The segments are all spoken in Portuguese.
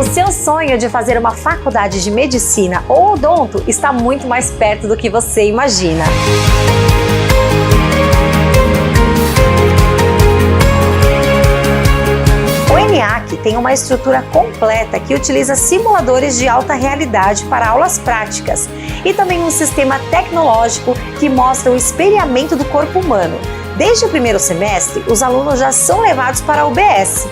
seu sonho de fazer uma faculdade de medicina ou odonto está muito mais perto do que você imagina. O ENIAC tem uma estrutura completa que utiliza simuladores de alta realidade para aulas práticas e também um sistema tecnológico que mostra o espelhamento do corpo humano. Desde o primeiro semestre, os alunos já são levados para a UBS.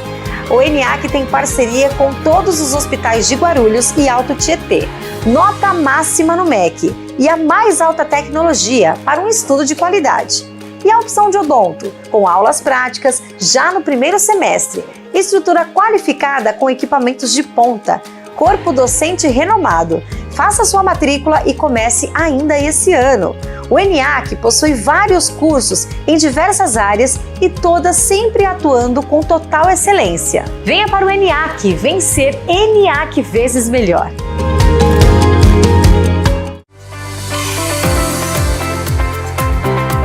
O ENIAC tem parceria com todos os hospitais de Guarulhos e Alto Tietê. Nota máxima no MEC e a mais alta tecnologia para um estudo de qualidade. E a opção de odonto, com aulas práticas já no primeiro semestre. Estrutura qualificada com equipamentos de ponta. Corpo docente renomado. Faça sua matrícula e comece ainda esse ano. O ENIAC possui vários cursos em diversas áreas e todas sempre atuando com total excelência. Venha para o ENIAC, vencer ENIAC vezes melhor.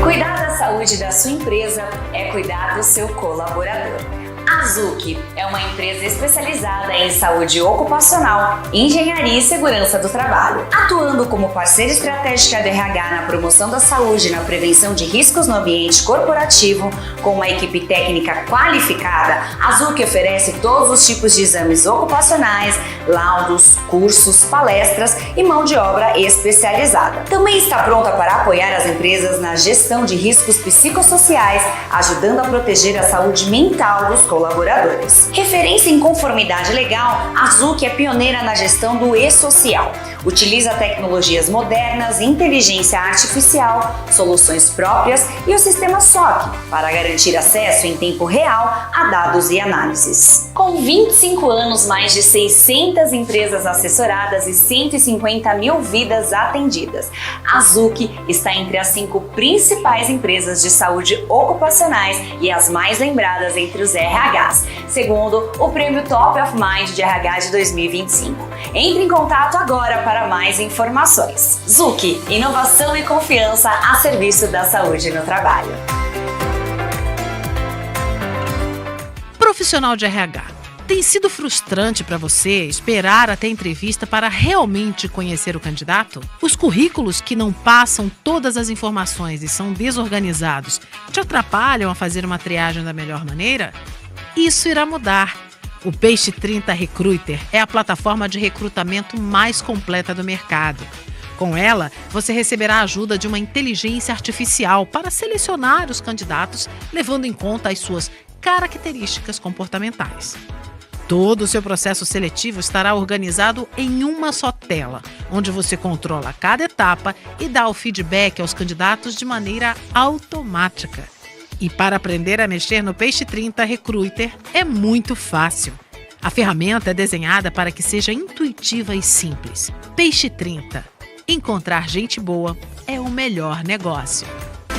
Cuidar da saúde da sua empresa é cuidar do seu colaborador. A Zuc é uma empresa especializada em saúde ocupacional, engenharia e segurança do trabalho. Atuando como parceira estratégica do RH na promoção da saúde e na prevenção de riscos no ambiente corporativo, com uma equipe técnica qualificada, a Zuc oferece todos os tipos de exames ocupacionais, laudos, cursos, palestras e mão de obra especializada. Também está pronta para apoiar as empresas na gestão de riscos psicossociais, ajudando a proteger a saúde mental dos colaboradores. Referência em conformidade legal, a Zuc é pioneira na gestão do e-social. Utiliza tecnologias modernas, inteligência artificial, soluções próprias e o sistema SOC para garantir acesso em tempo real a dados e análises. Com 25 anos, mais de 600 empresas assessoradas e 150 mil vidas atendidas, a Zuc está entre as 5 principais empresas de saúde ocupacionais e as mais lembradas entre os RHs, segundo o Prêmio Top of Mind de RH de 2025. Entre em contato agora para mais informações. Zuc, inovação e confiança a serviço da saúde no trabalho. Profissional de RH, tem sido frustrante para você esperar até a entrevista para realmente conhecer o candidato? Os currículos que não passam todas as informações e são desorganizados te atrapalham a fazer uma triagem da melhor maneira? Isso irá mudar. O Peixe 30 Recruiter é a plataforma de recrutamento mais completa do mercado. Com ela, você receberá a ajuda de uma inteligência artificial para selecionar os candidatos, levando em conta as suas características comportamentais. Todo o seu processo seletivo estará organizado em uma só tela, onde você controla cada etapa e dá o feedback aos candidatos de maneira automática. E para aprender a mexer no Peixe 30 Recruiter é muito fácil. A ferramenta é desenhada para que seja intuitiva e simples. Peixe 30. Encontrar gente boa é o melhor negócio.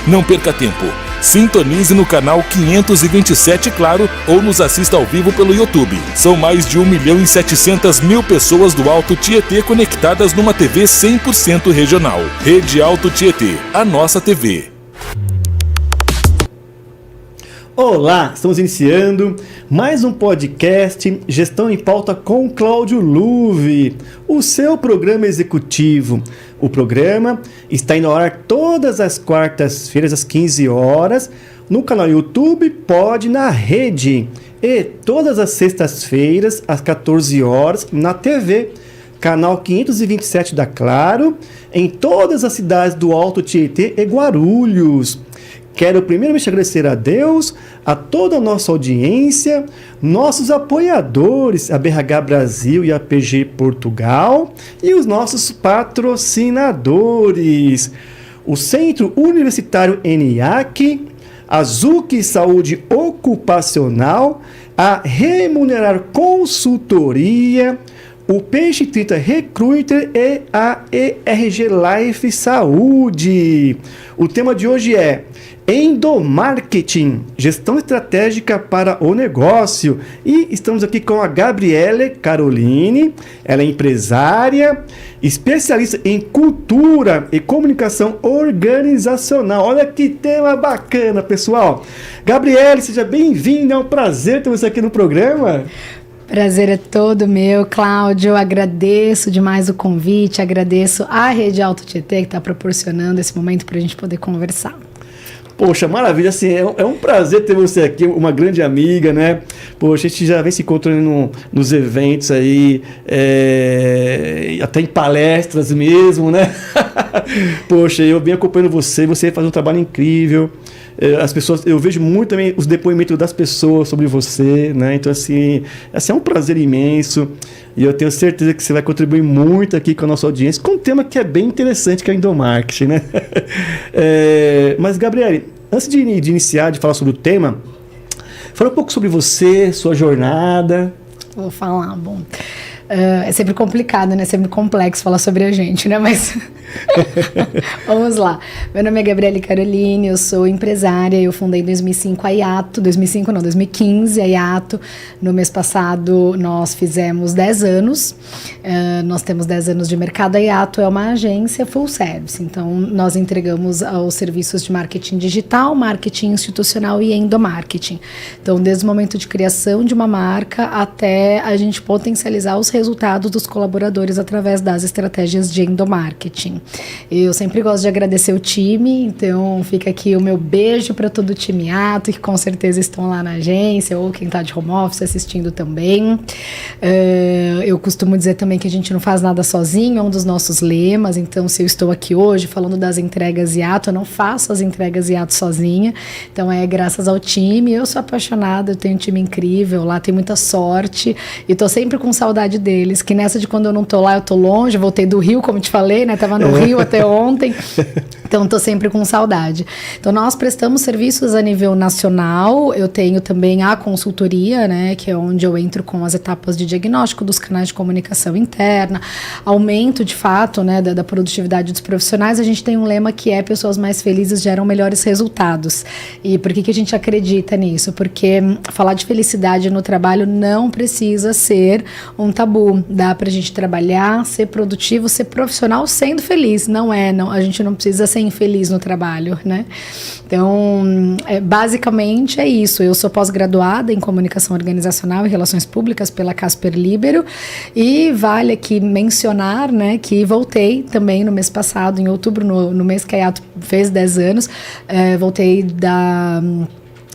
Não perca tempo. Sintonize no canal 527 Claro ou nos assista ao vivo pelo YouTube. São mais de 1.700.000 pessoas do Alto Tietê conectadas numa TV 100% regional. Rede Alto Tietê, a nossa TV. Olá, estamos iniciando mais um podcast Gestão em Pauta com Cláudio Luve, o seu programa executivo. O programa está indo ao ar todas as quartas-feiras às 15 horas no canal YouTube Pod na Rede e todas as sextas-feiras às 14 horas na TV, canal 527 da Claro, em todas as cidades do Alto Tietê e Guarulhos. Quero primeiramente agradecer a Deus, a toda a nossa audiência, nossos apoiadores, a BRH Brasil e a PG Portugal, e os nossos patrocinadores, o Centro Universitário ENIAC, a Zuc Saúde Ocupacional, a Remunerar Consultoria, o Peixe 30 Recruiter e a ERG Life Saúde. O tema de hoje é Endomarketing, gestão estratégica para o negócio. E estamos aqui com a Gabriele Caroline, ela é empresária, especialista em cultura e comunicação organizacional. Olha que tema bacana, pessoal. Gabriele, seja bem-vinda, é um prazer ter você aqui no programa. Prazer é todo meu, Cláudio. Agradeço demais o convite, agradeço a Rede Alto Tietê que está proporcionando esse momento para a gente poder conversar. Poxa, maravilha, assim, é um prazer ter você aqui, uma grande amiga, né? Poxa, a gente já vem se encontrando nos eventos aí, até em palestras mesmo, né? Poxa, eu venho acompanhando você faz um trabalho incrível. As pessoas, eu vejo muito também os depoimentos das pessoas sobre você, né? Então, assim é um prazer imenso e eu tenho certeza que você vai contribuir muito aqui com a nossa audiência, com um tema que é bem interessante, que é o endomarketing, né? Mas, Gabriele, antes de iniciar, de falar sobre o tema, fala um pouco sobre você, sua jornada. Vou falar, bom... é sempre complicado, né? Sempre complexo falar sobre a gente, né? Mas vamos lá. Meu nome é Gabriele Caroline, eu sou empresária, eu fundei em 2005 a Yato, 2015 a Yato. No mês passado nós fizemos 10 anos, nós temos 10 anos de mercado. A Yato é uma agência full service, então nós entregamos os serviços de marketing digital, marketing institucional e endomarketing. Então, desde o momento de criação de uma marca até a gente potencializar os resultados dos colaboradores através das estratégias de endomarketing. Eu sempre gosto de agradecer o time, então fica aqui o meu beijo para todo o time Yato, que com certeza estão lá na agência, ou quem está de home office assistindo também. Eu costumo dizer também que a gente não faz nada sozinho, é um dos nossos lemas, então se eu estou aqui hoje falando das entregas Yato, eu não faço as entregas Yato sozinha, então é graças ao time. Eu sou apaixonada, eu tenho um time incrível, lá tem muita sorte, e tô sempre com saudade deles, que nessa de quando eu não tô lá, eu tô longe, voltei do Rio, como te falei, né, tava no Rio até ontem, então tô sempre com saudade. Então nós prestamos serviços a nível nacional, eu tenho também a consultoria, né, que é onde eu entro com as etapas de diagnóstico dos canais de comunicação interna, aumento de fato, né, da produtividade dos profissionais. A gente tem um lema que é: pessoas mais felizes geram melhores resultados. E por que a gente acredita nisso? Porque falar de felicidade no trabalho não precisa ser um tabu. Dá pra gente trabalhar, ser produtivo, ser profissional sendo feliz. Não, a gente não precisa ser infeliz no trabalho, né? Então, basicamente é isso. Eu sou pós-graduada em comunicação organizacional e relações públicas pela Casper Libero, e vale aqui mencionar, né, que voltei também no mês passado, em outubro, no mês que a Yato fez 10 anos, voltei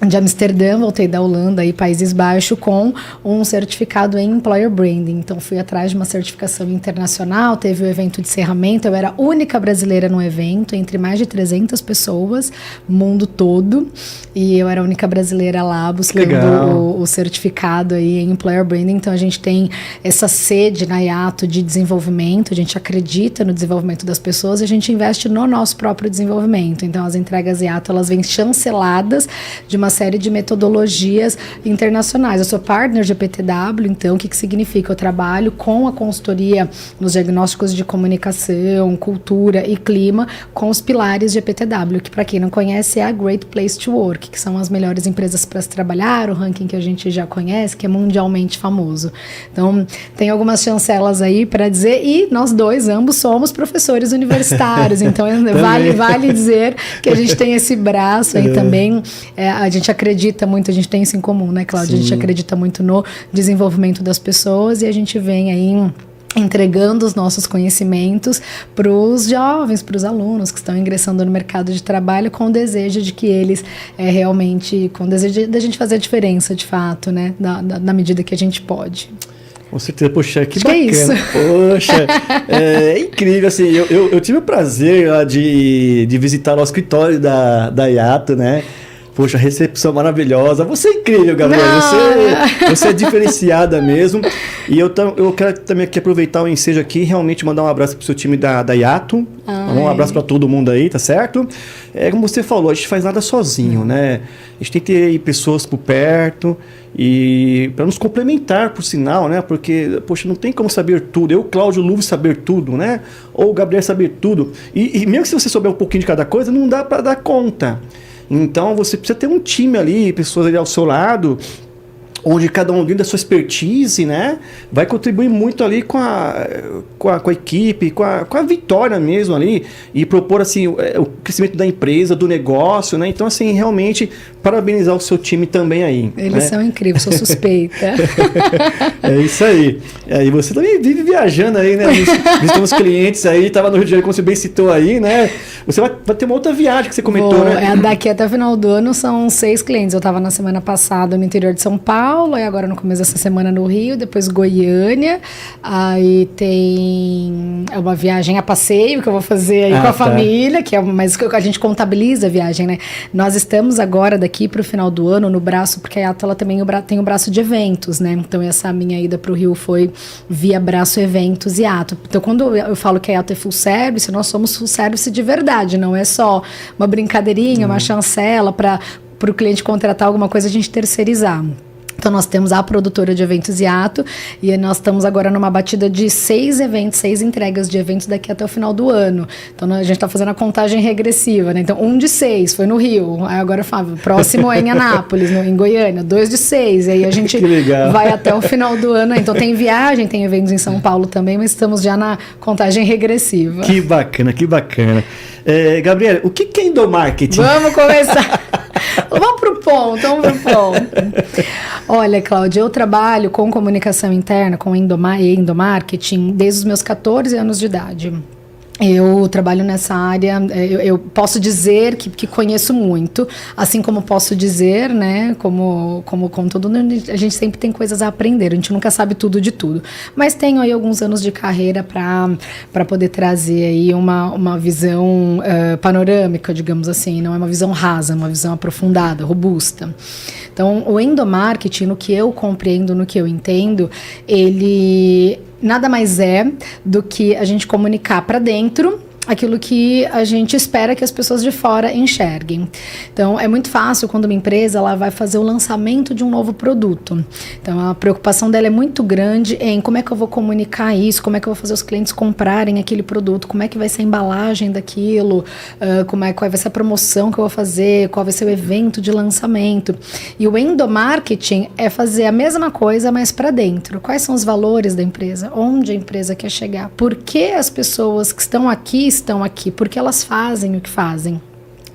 de Amsterdã, voltei da Holanda e Países Baixos com um certificado em Employer Branding. Então fui atrás de uma certificação internacional, teve o evento de encerramento, eu era a única brasileira no evento, entre mais de 300 pessoas, mundo todo, e eu era a única brasileira lá buscando o certificado aí em Employer Branding. Então a gente tem essa sede na Yato de desenvolvimento, a gente acredita no desenvolvimento das pessoas e a gente investe no nosso próprio desenvolvimento. Então as entregas Yato, elas vêm chanceladas de uma série de metodologias internacionais. Eu sou partner de EPTW, então o que significa? Eu trabalho com a consultoria nos diagnósticos de comunicação, cultura e clima com os pilares de EPTW, que para quem não conhece é a Great Place to Work, que são as melhores empresas para se trabalhar, o ranking que a gente já conhece, que é mundialmente famoso. Então, tem algumas chancelas aí para dizer, e nós dois, ambos, somos professores universitários, então vale dizer que a gente tem esse braço aí também. A gente acredita muito, a gente tem isso em comum, né, Cláudia? A gente acredita muito no desenvolvimento das pessoas e a gente vem aí entregando os nossos conhecimentos para os jovens, para os alunos que estão ingressando no mercado de trabalho com o desejo de que eles realmente, com o desejo da gente fazer a diferença de fato, né, na medida que a gente pode. Com certeza, poxa, que Acho bacana. que é isso. Poxa, é incrível, assim, eu tive o prazer de visitar o escritório da Yato, né? Poxa, recepção maravilhosa. Você é incrível, Gabriela. Você é diferenciada mesmo. E eu quero também aqui aproveitar o ensejo aqui e realmente mandar um abraço pro seu time da Yato. Um abraço para todo mundo aí, tá certo? Como você falou, a gente faz nada sozinho, né? A gente tem que ter pessoas por perto e para nos complementar, por sinal, né? Porque, poxa, não tem como saber tudo. Eu, Cláudio Luve, saber tudo, né? Ou o Gabriel saber tudo. E mesmo que você souber um pouquinho de cada coisa, não dá para dar conta. Então, você precisa ter um time ali, pessoas ali ao seu lado, onde cada um dentro da sua expertise, né, vai contribuir muito ali com a equipe, com a vitória mesmo ali, e propor assim o crescimento da empresa, do negócio, né? Então assim, realmente parabenizar o seu time também aí. Eles né? são incríveis, sou suspeita. É isso aí. E você também vive viajando aí, né? Visitando os clientes aí, estava no Rio de Janeiro, como você bem citou aí, né? Você vai ter uma outra viagem que você comentou, né? Daqui até o final do ano são 6 clientes. Eu estava na semana passada no interior de São Paulo, e agora no começo dessa semana no Rio, depois Goiânia, aí tem uma viagem a passeio que eu vou fazer aí com a família, que é mas a gente contabiliza a viagem, né? Nós estamos agora daqui para o final do ano no braço, porque a Yato ela também tem o braço de eventos, né? Então essa minha ida para o Rio foi via braço eventos e Yato. Então quando eu falo que a Yato é full service, nós somos full service de verdade, não é só uma brincadeirinha, uma chancela para o cliente contratar alguma coisa, a gente terceirizar. Então nós temos a produtora de eventos Yato, e nós estamos agora numa batida de 6 eventos, 6 entregas de eventos daqui até o final do ano. Então a gente está fazendo a contagem regressiva, né? Então 1 de 6 foi no Rio, aí agora o próximo é em Anápolis, em Goiânia, 2 de 6, e aí a gente vai até o final do ano. Então tem viagem, tem eventos em São Paulo também, mas estamos já na contagem regressiva. Que bacana, que bacana. Gabriela, o que é endomarketing? Vamos começar. Vamos pro ponto. Olha, Cláudia, eu trabalho com comunicação interna, com endomarketing, desde os meus 14 anos de idade. Eu trabalho nessa área, eu posso dizer que conheço muito, assim como posso dizer, né, como com todo mundo, a gente sempre tem coisas a aprender, a gente nunca sabe tudo de tudo, mas tenho aí alguns anos de carreira para poder trazer aí uma visão panorâmica, digamos assim, não é uma visão rasa, uma visão aprofundada, robusta. Então, o endomarketing, no que eu compreendo, no que eu entendo, ele nada mais é do que a gente comunicar para dentro aquilo que a gente espera que as pessoas de fora enxerguem. Então, é muito fácil quando uma empresa ela vai fazer o lançamento de um novo produto. Então, a preocupação dela é muito grande em como é que eu vou comunicar isso, como é que eu vou fazer os clientes comprarem aquele produto, como é que vai ser a embalagem daquilo, qual vai ser a promoção que eu vou fazer, qual vai ser o evento de lançamento. E o endomarketing é fazer a mesma coisa, mas para dentro. Quais são os valores da empresa? Onde a empresa quer chegar? Por que as pessoas que estão aqui, porque elas fazem o que fazem.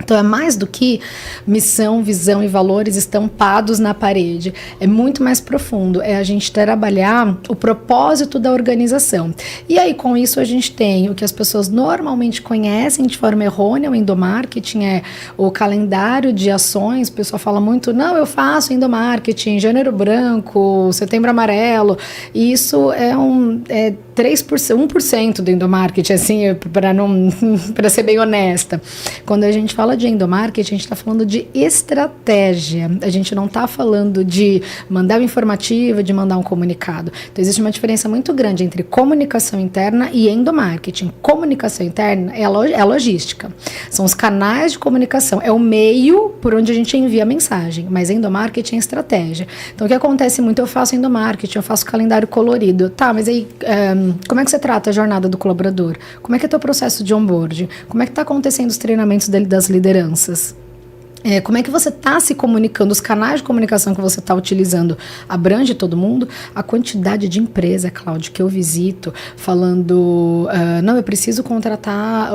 Então é mais do que missão, visão e valores estampados na parede. É muito mais profundo. É a gente trabalhar o propósito da organização. E aí com isso a gente tem o que as pessoas normalmente conhecem de forma errônea. O endomarketing é o calendário de ações. O pessoal fala muito, não, eu faço endomarketing, janeiro branco, setembro amarelo. E isso é 1% do endomarketing, assim, para ser bem honesta. Quando a gente fala de endomarketing, a gente está falando de estratégia. A gente não está falando de mandar uma informativa, de mandar um comunicado. Então, existe uma diferença muito grande entre comunicação interna e endomarketing. Comunicação interna é a logística. São os canais de comunicação. É o meio por onde a gente envia a mensagem. Mas endomarketing é estratégia. Então, o que acontece muito, eu faço endomarketing, eu faço calendário colorido. Tá, mas aí, como é que você trata a jornada do colaborador? Como é que é o teu processo de onboarding? Como é que está acontecendo os treinamentos das lideranças? Como é que você está se comunicando? Os canais de comunicação que você está utilizando abrange todo mundo? A quantidade de empresa, Cláudio, que eu visito falando, não, eu preciso contratar,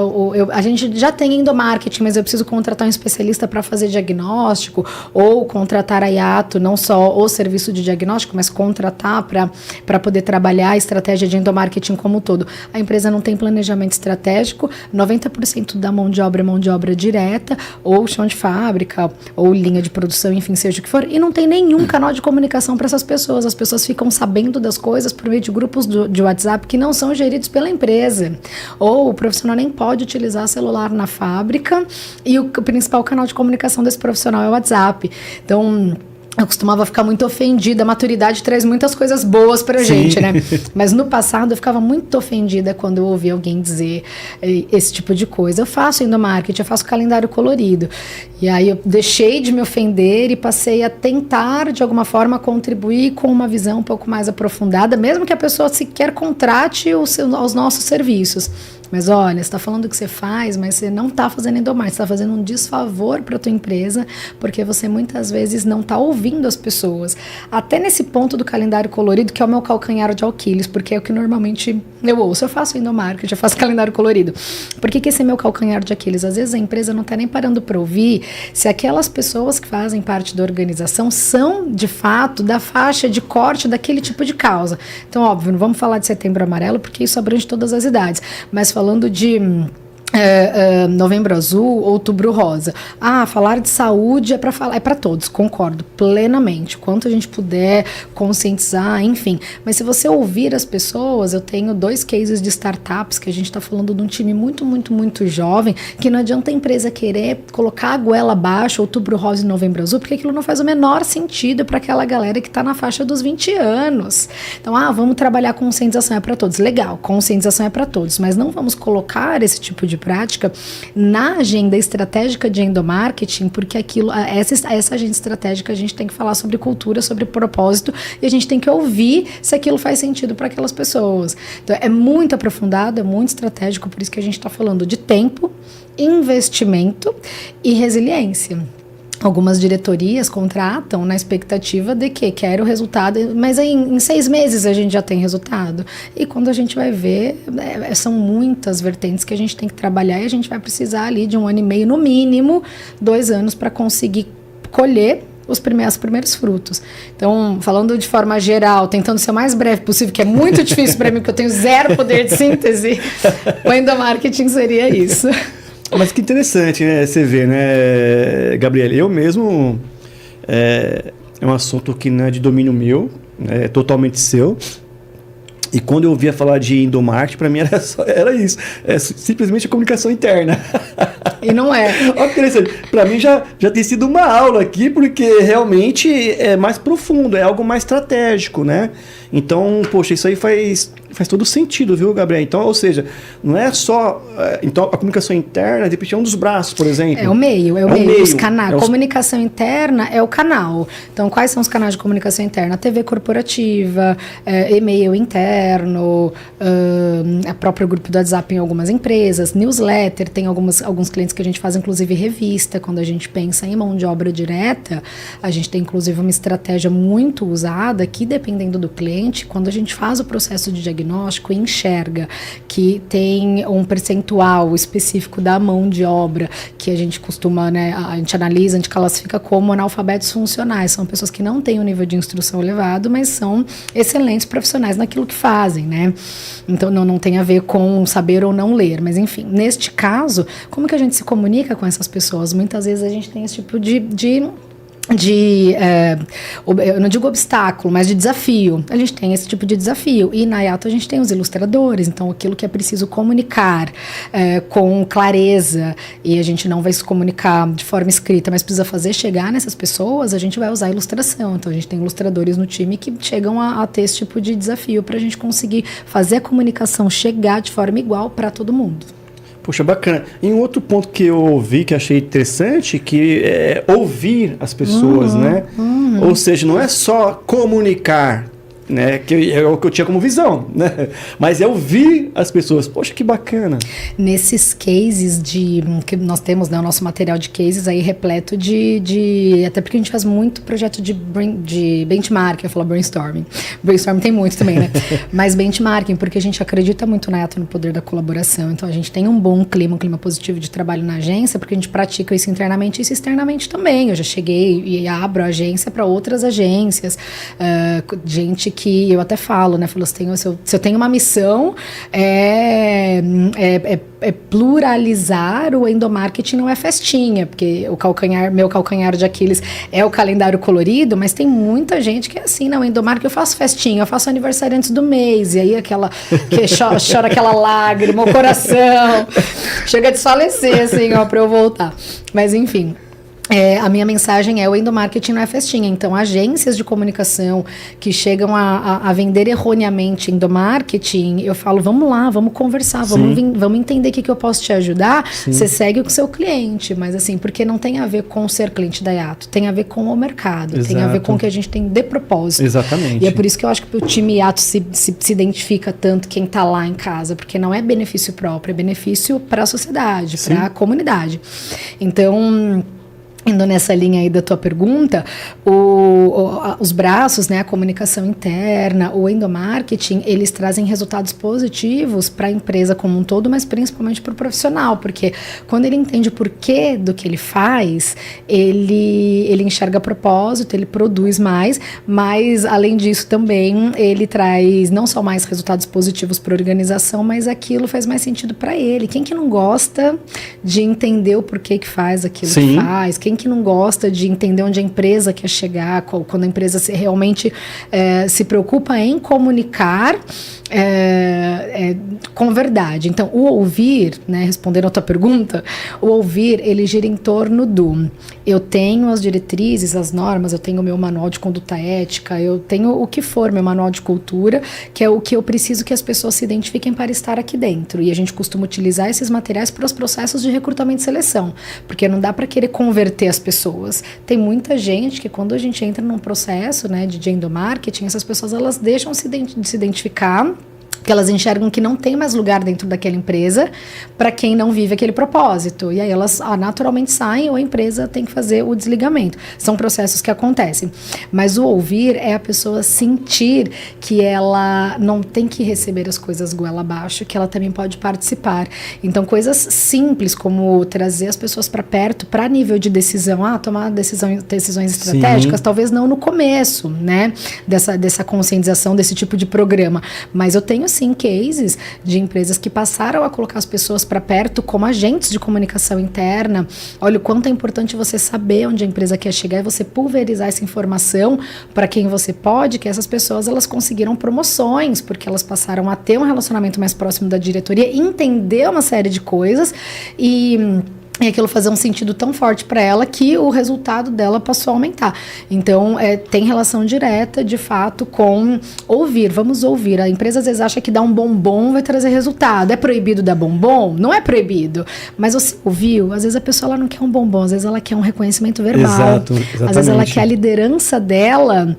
a gente já tem endomarketing, mas eu preciso contratar um especialista para fazer diagnóstico, ou contratar a Yato, não só o serviço de diagnóstico, mas contratar para poder trabalhar a estratégia de endomarketing como um todo. A empresa não tem planejamento estratégico, 90% da mão de obra é mão de obra direta, ou chão de fábrica, ou linha de produção, enfim, seja o que for, e não tem nenhum canal de comunicação para essas pessoas. As pessoas ficam sabendo das coisas por meio de grupos de WhatsApp que não são geridos pela empresa, ou o profissional nem pode utilizar celular na fábrica, e o principal canal de comunicação desse profissional é o WhatsApp. Então, eu costumava ficar muito ofendida. A maturidade traz muitas coisas boas pra gente, né? Mas no passado eu ficava muito ofendida quando eu ouvia alguém dizer esse tipo de coisa. Eu faço endomarketing, eu faço calendário colorido. E aí eu deixei de me ofender e passei a tentar, de alguma forma, contribuir com uma visão um pouco mais aprofundada, mesmo que a pessoa sequer contrate os nossos serviços. Mas olha, você está falando o que você faz, mas você não está fazendo endomarketing, você está fazendo um desfavor para a tua empresa, porque você muitas vezes não está ouvindo as pessoas. Até nesse ponto do calendário colorido, que é o meu calcanhar de Aquiles, porque é o que normalmente eu ouço. Eu faço endomarketing, eu faço calendário colorido. Por que esse é meu calcanhar de Aquiles? Às vezes a empresa não está nem parando para ouvir se aquelas pessoas que fazem parte da organização são, de fato, da faixa de corte daquele tipo de causa. Então, óbvio, não vamos falar de Setembro Amarelo, porque isso abrange todas as idades. Mas falando de Novembro Azul, Outubro Rosa. Falar de saúde é para todos, concordo plenamente. Quanto a gente puder conscientizar, enfim. Mas se você ouvir as pessoas, eu tenho 2 cases de startups que a gente está falando de um time muito, muito, muito jovem, que não adianta a empresa querer colocar a goela abaixo, Outubro Rosa e Novembro Azul, porque aquilo não faz o menor sentido para aquela galera que está na faixa dos 20 anos. Então, vamos trabalhar conscientização é para todos. Legal, conscientização é para todos, mas não vamos colocar esse tipo de prática na agenda estratégica de endomarketing, porque essa agenda estratégica a gente tem que falar sobre cultura, sobre propósito, e a gente tem que ouvir se aquilo faz sentido para aquelas pessoas. Então é muito aprofundado, é muito estratégico, por isso que a gente está falando de tempo, investimento e resiliência. Algumas diretorias contratam na expectativa de que quer o resultado, mas aí em 6 meses a gente já tem resultado. E quando a gente vai ver, são muitas vertentes que a gente tem que trabalhar e a gente vai precisar ali de 1 ano e meio, no mínimo, 2 anos para conseguir colher os primeiros frutos. Então, falando de forma geral, tentando ser o mais breve possível, que é muito difícil para mim, porque eu tenho 0 poder de síntese, o endomarketing seria isso. Mas que interessante, né? Você vê, né, Gabriela? Eu mesmo, é um assunto que não é de domínio meu, é totalmente seu. E quando eu ouvia falar de endomarketing, para mim era isso. É simplesmente a comunicação interna. E não é. Olha que interessante. Para mim já tem sido uma aula aqui, porque realmente é mais profundo, é algo mais estratégico, né? Então, poxa, isso aí faz todo sentido, viu, Gabriel? Então, ou seja, não é só... Então, a comunicação interna, de repente, é um dos braços, por exemplo. É o meio, os canais. Comunicação interna é o canal. Então, quais são os canais de comunicação interna? TV corporativa, e-mail interno, a próprio grupo do WhatsApp em algumas empresas, newsletter, tem alguns clientes que a gente faz, inclusive, revista. Quando a gente pensa em mão de obra direta, a gente tem, inclusive, uma estratégia muito usada que, dependendo do cliente, quando a gente faz o processo de diagnóstico e enxerga que tem um percentual específico da mão de obra que a gente costuma, né, a gente analisa, a gente classifica como analfabetos funcionais. São pessoas que não têm um nível de instrução elevado, mas são excelentes profissionais naquilo que fazem, né? Então não tem a ver com saber ou não ler, mas enfim, neste caso, como que a gente se comunica com essas pessoas? Muitas vezes a gente tem esse tipo eu não digo obstáculo, mas de desafio. A gente tem esse tipo de desafio. E na Yato a gente tem os ilustradores, então aquilo que é preciso comunicar com clareza, e a gente não vai se comunicar de forma escrita, mas precisa fazer chegar nessas pessoas, a gente vai usar ilustração. Então a gente tem ilustradores no time que chegam a ter esse tipo de desafio para a gente conseguir fazer a comunicação chegar de forma igual para todo mundo. Poxa, bacana. E um outro ponto que eu ouvi, que achei interessante, que é ouvir as pessoas, né? Ou seja, não é só comunicar, né? Que é o que eu tinha como visão, né? Mas é ouvir as pessoas. Poxa, que bacana. Nesses cases que nós temos, né, o nosso material de cases aí repleto até porque a gente faz muito projeto de benchmarking, eu falo brainstorming. Brainstorming tem muito também, né? Mas benchmarking, porque a gente acredita muito na Yato no poder da colaboração. Então a gente tem um bom clima, um clima positivo de trabalho na agência, porque a gente pratica isso internamente e isso externamente também. Eu já cheguei e abro a agência para outras agências, gente que eu até falo, né? Falo, se eu tenho uma missão, é pluralizar o endomarketing, não é festinha, porque meu calcanhar de Aquiles é o calendário colorido, mas tem muita gente que é assim, não, endomarketing eu faço festinha, eu faço aniversário antes do mês, e aí que chora aquela lágrima, o coração chega a desfalecer, assim, ó, pra eu voltar. Mas enfim. A minha mensagem é: o endomarketing não é festinha. Então, agências de comunicação que chegam a vender erroneamente endomarketing, eu falo, vamos lá, vamos conversar, vamos entender o que eu posso te ajudar. Sim. Você segue com o seu cliente, mas assim, porque não tem a ver com ser cliente da Yato, tem a ver com o mercado, tem a ver com o que a gente tem de propósito. Exatamente. E é por isso que eu acho que o time Yato se identifica tanto quem está lá em casa, porque não é benefício próprio, é benefício para a sociedade, para a comunidade. Então, indo nessa linha aí da tua pergunta, os braços, né, a comunicação interna, o endomarketing, eles trazem resultados positivos para a empresa como um todo, mas principalmente para o profissional, porque quando ele entende o porquê do que ele faz, ele enxerga propósito, ele produz mais, mas além disso também ele traz não só mais resultados positivos para a organização, mas aquilo faz mais sentido para ele. Quem que não gosta de entender o porquê que faz aquilo que faz? Quem que não gosta de entender onde a empresa quer chegar, quando a empresa realmente se preocupa em comunicar com verdade. Então, o ouvir, né, respondendo a tua pergunta, o ouvir, ele gira em torno do: eu tenho as diretrizes, as normas, eu tenho o meu manual de conduta ética, eu tenho o que for, meu manual de cultura, que é o que eu preciso que as pessoas se identifiquem para estar aqui dentro. E a gente costuma utilizar esses materiais para os processos de recrutamento e seleção, porque não dá para querer converter as pessoas. Tem muita gente que, quando a gente entra num processo, né, de endomarketing, essas pessoas, elas deixam de se identificar, porque elas enxergam que não tem mais lugar dentro daquela empresa para quem não vive aquele propósito. E aí elas naturalmente saem, ou a empresa tem que fazer o desligamento. São processos que acontecem. Mas o ouvir é a pessoa sentir que ela não tem que receber as coisas goela abaixo, que ela também pode participar. Então, coisas simples como trazer as pessoas para perto, para nível de decisão, tomar decisões estratégicas, talvez não no começo, né, dessa conscientização, desse tipo de programa. Mas eu tenho sim cases de empresas que passaram a colocar as pessoas para perto como agentes de comunicação interna. Olha o quanto é importante você saber onde a empresa quer chegar e você pulverizar essa informação para quem você pode, que essas pessoas, elas conseguiram promoções, porque elas passaram a ter um relacionamento mais próximo da diretoria, entender uma série de coisas e aquilo fazer um sentido tão forte para ela que o resultado dela passou a aumentar. Então, tem relação direta, de fato, com ouvir. Vamos ouvir. A empresa às vezes acha que dar um bombom vai trazer resultado. É proibido dar bombom? Não é proibido. Mas você ouviu? Às vezes a pessoa ela não quer um bombom, às vezes ela quer um reconhecimento verbal. Exatamente. Às vezes ela quer a liderança dela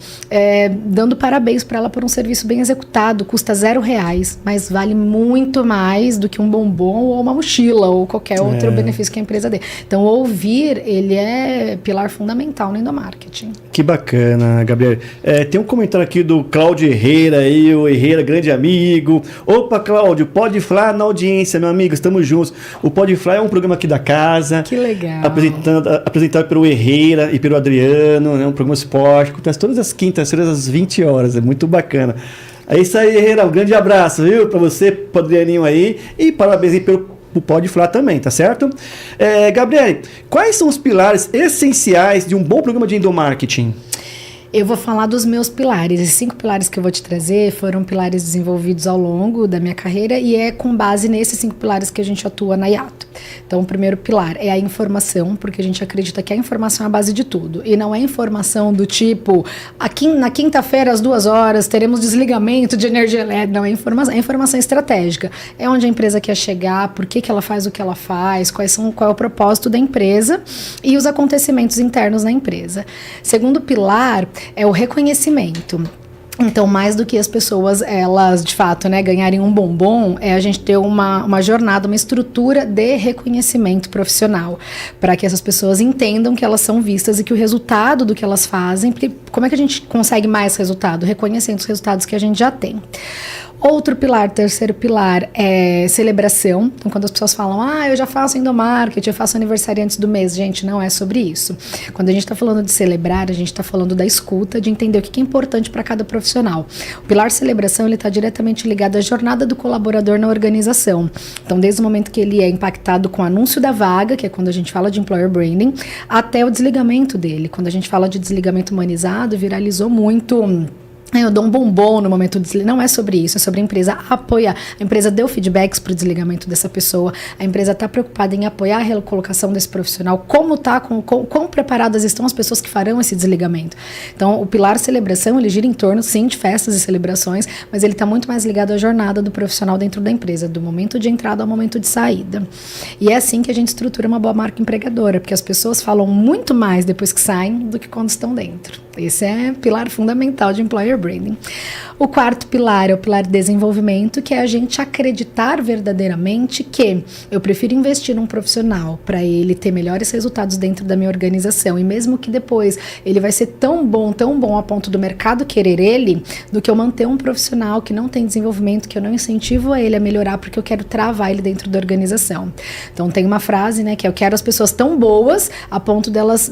dando parabéns para ela por um serviço bem executado. Custa R$0, mas vale muito mais do que um bombom ou uma mochila ou qualquer outro benefício que a empresa dê. Então, ouvir, ele é pilar fundamental no endomarketing. Que bacana, Gabriel. Tem um comentário aqui do Cláudio Herrera, o Herrera, grande amigo. Opa, Cláudio, Pode Falar na audiência, meu amigo, estamos juntos. O Pode Falar é um programa aqui da casa. Que legal. Apresentado pelo Herrera e pelo Adriano, né, um programa esporte, acontece todas as quintas-feiras às 20 horas, é muito bacana. É isso aí, Herrera, um grande abraço, viu, para você, pro Adrianinho aí, e parabéns aí pelo Pode Falar também, tá certo? Gabriel, quais são os pilares essenciais de um bom programa de endomarketing? Eu vou falar dos meus pilares. Esses 5 pilares que eu vou te trazer foram pilares desenvolvidos ao longo da minha carreira e é com base nesses 5 pilares que a gente atua na Yato. Então, o primeiro pilar é a informação, porque a gente acredita que a informação é a base de tudo. E não é informação do tipo, aqui na quinta-feira, às 2 horas, teremos desligamento de energia elétrica. Não, é informação estratégica. É onde a empresa quer chegar, por que ela faz o que ela faz, qual é o propósito da empresa e os acontecimentos internos na empresa. Segundo pilar é o reconhecimento. Então, mais do que as pessoas, elas, de fato, né, ganharem um bombom, é a gente ter uma jornada, uma estrutura de reconhecimento profissional, para que essas pessoas entendam que elas são vistas e que o resultado do que elas fazem, porque como é que a gente consegue mais resultado? Reconhecendo os resultados que a gente já tem. Outro pilar, terceiro pilar, é celebração. Então, quando as pessoas falam, eu já faço endomarketing, eu faço aniversário antes do mês. Gente, não é sobre isso. Quando a gente está falando de celebrar, a gente está falando da escuta, de entender o que é importante para cada profissional. O pilar celebração, ele está diretamente ligado à jornada do colaborador na organização. Então, desde o momento que ele é impactado com o anúncio da vaga, que é quando a gente fala de employer branding, até o desligamento dele. Quando a gente fala de desligamento humanizado, viralizou muito eu dou um bombom no momento do desligamento. Não é sobre isso, é sobre a empresa apoiar. A empresa deu feedbacks para o desligamento dessa pessoa, a empresa está preocupada em apoiar a recolocação desse profissional, quão preparadas estão as pessoas que farão esse desligamento. Então, o pilar celebração, ele gira em torno, sim, de festas e celebrações, mas ele está muito mais ligado à jornada do profissional dentro da empresa, do momento de entrada ao momento de saída. E é assim que a gente estrutura uma boa marca empregadora, porque as pessoas falam muito mais depois que saem do que quando estão dentro. Esse é o pilar fundamental de Employer Branding. O quarto pilar é o pilar de desenvolvimento, que é a gente acreditar verdadeiramente que eu prefiro investir num profissional para ele ter melhores resultados dentro da minha organização, e mesmo que depois ele vai ser tão bom a ponto do mercado querer ele, do que eu manter um profissional que não tem desenvolvimento, que eu não incentivo a ele a melhorar porque eu quero travar ele dentro da organização. Então tem uma frase, né, que é: eu quero as pessoas tão boas a ponto delas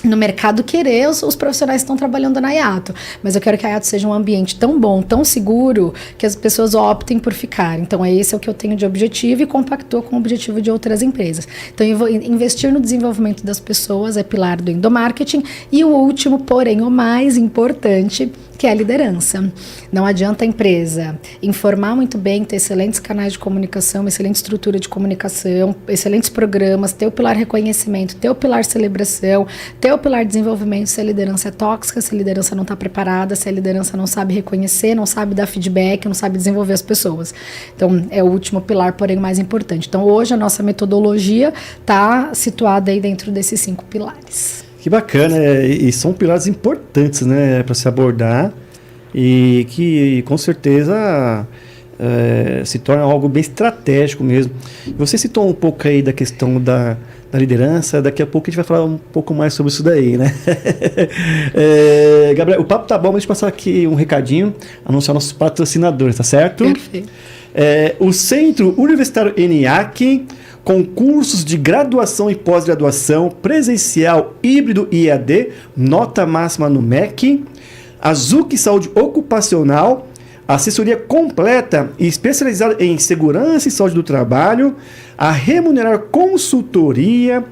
no mercado querer os profissionais que estão trabalhando na Yato, mas eu quero que a Yato seja um ambiente tão bom, tão seguro, que as pessoas optem por ficar. Então esse é o que eu tenho de objetivo e compactua com o objetivo de outras empresas. Então eu vou investir no desenvolvimento das pessoas, é pilar do endomarketing. E o último, porém o mais importante, que é a liderança. Não adianta a empresa informar muito bem, ter excelentes canais de comunicação, uma excelente estrutura de comunicação, excelentes programas, ter o pilar reconhecimento, ter o pilar celebração, ter o pilar desenvolvimento, se a liderança é tóxica, se a liderança não está preparada, se a liderança não sabe reconhecer, não sabe dar feedback, não sabe desenvolver as pessoas. Então, é o último pilar, porém o mais importante. Então, hoje a nossa metodologia está situada aí dentro desses 5 pilares. Que bacana, e são pilares importantes, né, para se abordar, e que com certeza se torna algo bem estratégico mesmo. Você citou um pouco aí da questão da liderança, daqui a pouco a gente vai falar um pouco mais sobre isso daí, né? Gabriel, o papo tá bom, mas deixa eu passar aqui um recadinho, anunciar nossos patrocinadores, tá certo? Perfeito. O Centro Universitário ENIAC, com cursos de graduação e pós-graduação, presencial, híbrido e EAD, nota máxima no MEC. Azuc Saúde Ocupacional, assessoria completa e especializada em segurança e saúde do trabalho. A Remunerar Consultoria,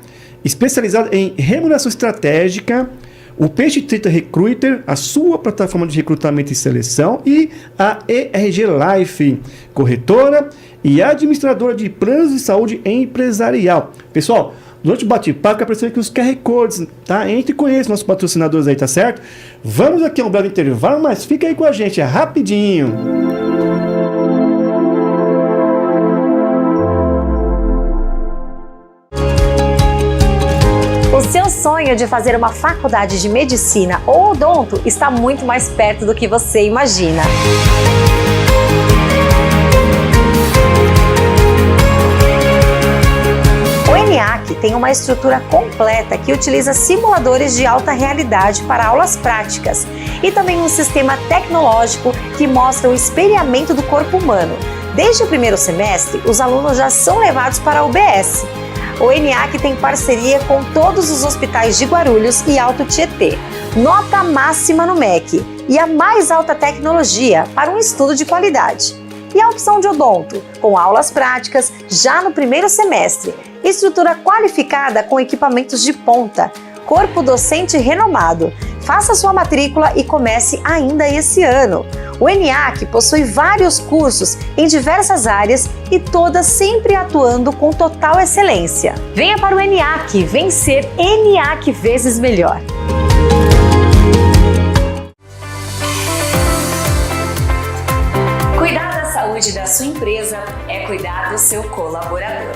especializada em remuneração estratégica. O Peixe 30 Recruiter, a sua plataforma de recrutamento e seleção. E a ERG Life, corretora e administradora de planos de saúde empresarial. Pessoal, durante o bate-papo, vai aparecer aqui os QR Codes, tá? Entre e conheça nossos patrocinadores aí, tá certo? Vamos aqui a um breve intervalo, mas fica aí com a gente, é rapidinho. O seu sonho de fazer uma faculdade de medicina ou odonto está muito mais perto do que você imagina. O ENIAC tem uma estrutura completa que utiliza simuladores de alta realidade para aulas práticas e também um sistema tecnológico que mostra o espelhamento do corpo humano. Desde o primeiro semestre, os alunos já são levados para a UBS. O ENIAC tem parceria com todos os hospitais de Guarulhos e Alto Tietê. Nota máxima no MEC e a mais alta tecnologia para um estudo de qualidade. E a opção de odonto, com aulas práticas já no primeiro semestre. Estrutura qualificada com equipamentos de ponta. Corpo docente renomado. Faça sua matrícula e comece ainda esse ano. O ENIAC possui vários cursos em diversas áreas e todas sempre atuando com total excelência. Venha para o ENIAC, vencer ENIAC vezes melhor. Cuidar da saúde da sua empresa é cuidar do seu colaborador.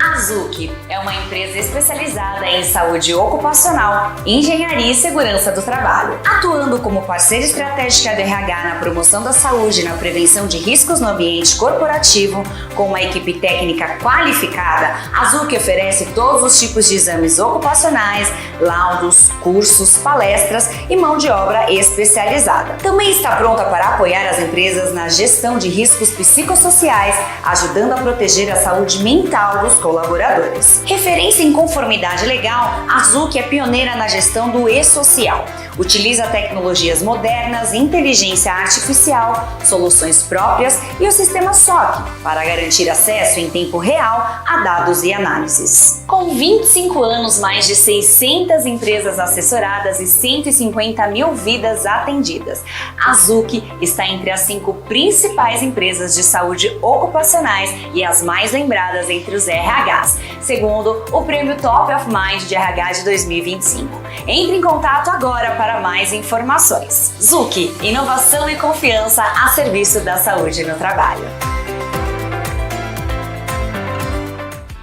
A Azuc é uma empresa especializada em saúde ocupacional, engenharia e segurança do trabalho. Atuando como parceira estratégica do RH na promoção da saúde e na prevenção de riscos no ambiente corporativo, com uma equipe técnica qualificada, a Azuc oferece todos os tipos de exames ocupacionais, laudos, cursos, palestras e mão de obra especializada. Também está pronta para apoiar as empresas na gestão de riscos psicossociais, ajudando a proteger a saúde mental dos colaboradores. colaboradores. Referência em conformidade legal, a Zuc é pioneira na gestão do e-social. Utiliza tecnologias modernas, inteligência artificial, soluções próprias e o sistema SOC para garantir acesso em tempo real a dados e análises. Com 25 anos, mais de 600 empresas assessoradas e 150 mil vidas atendidas, a Zuc está entre as 5 principais empresas de saúde ocupacionais e as mais lembradas entre os RHs, segundo o Prêmio Top of Mind de RH de 2025. Entre em contato agora para mais informações. Zuc, inovação e confiança a serviço da saúde no trabalho.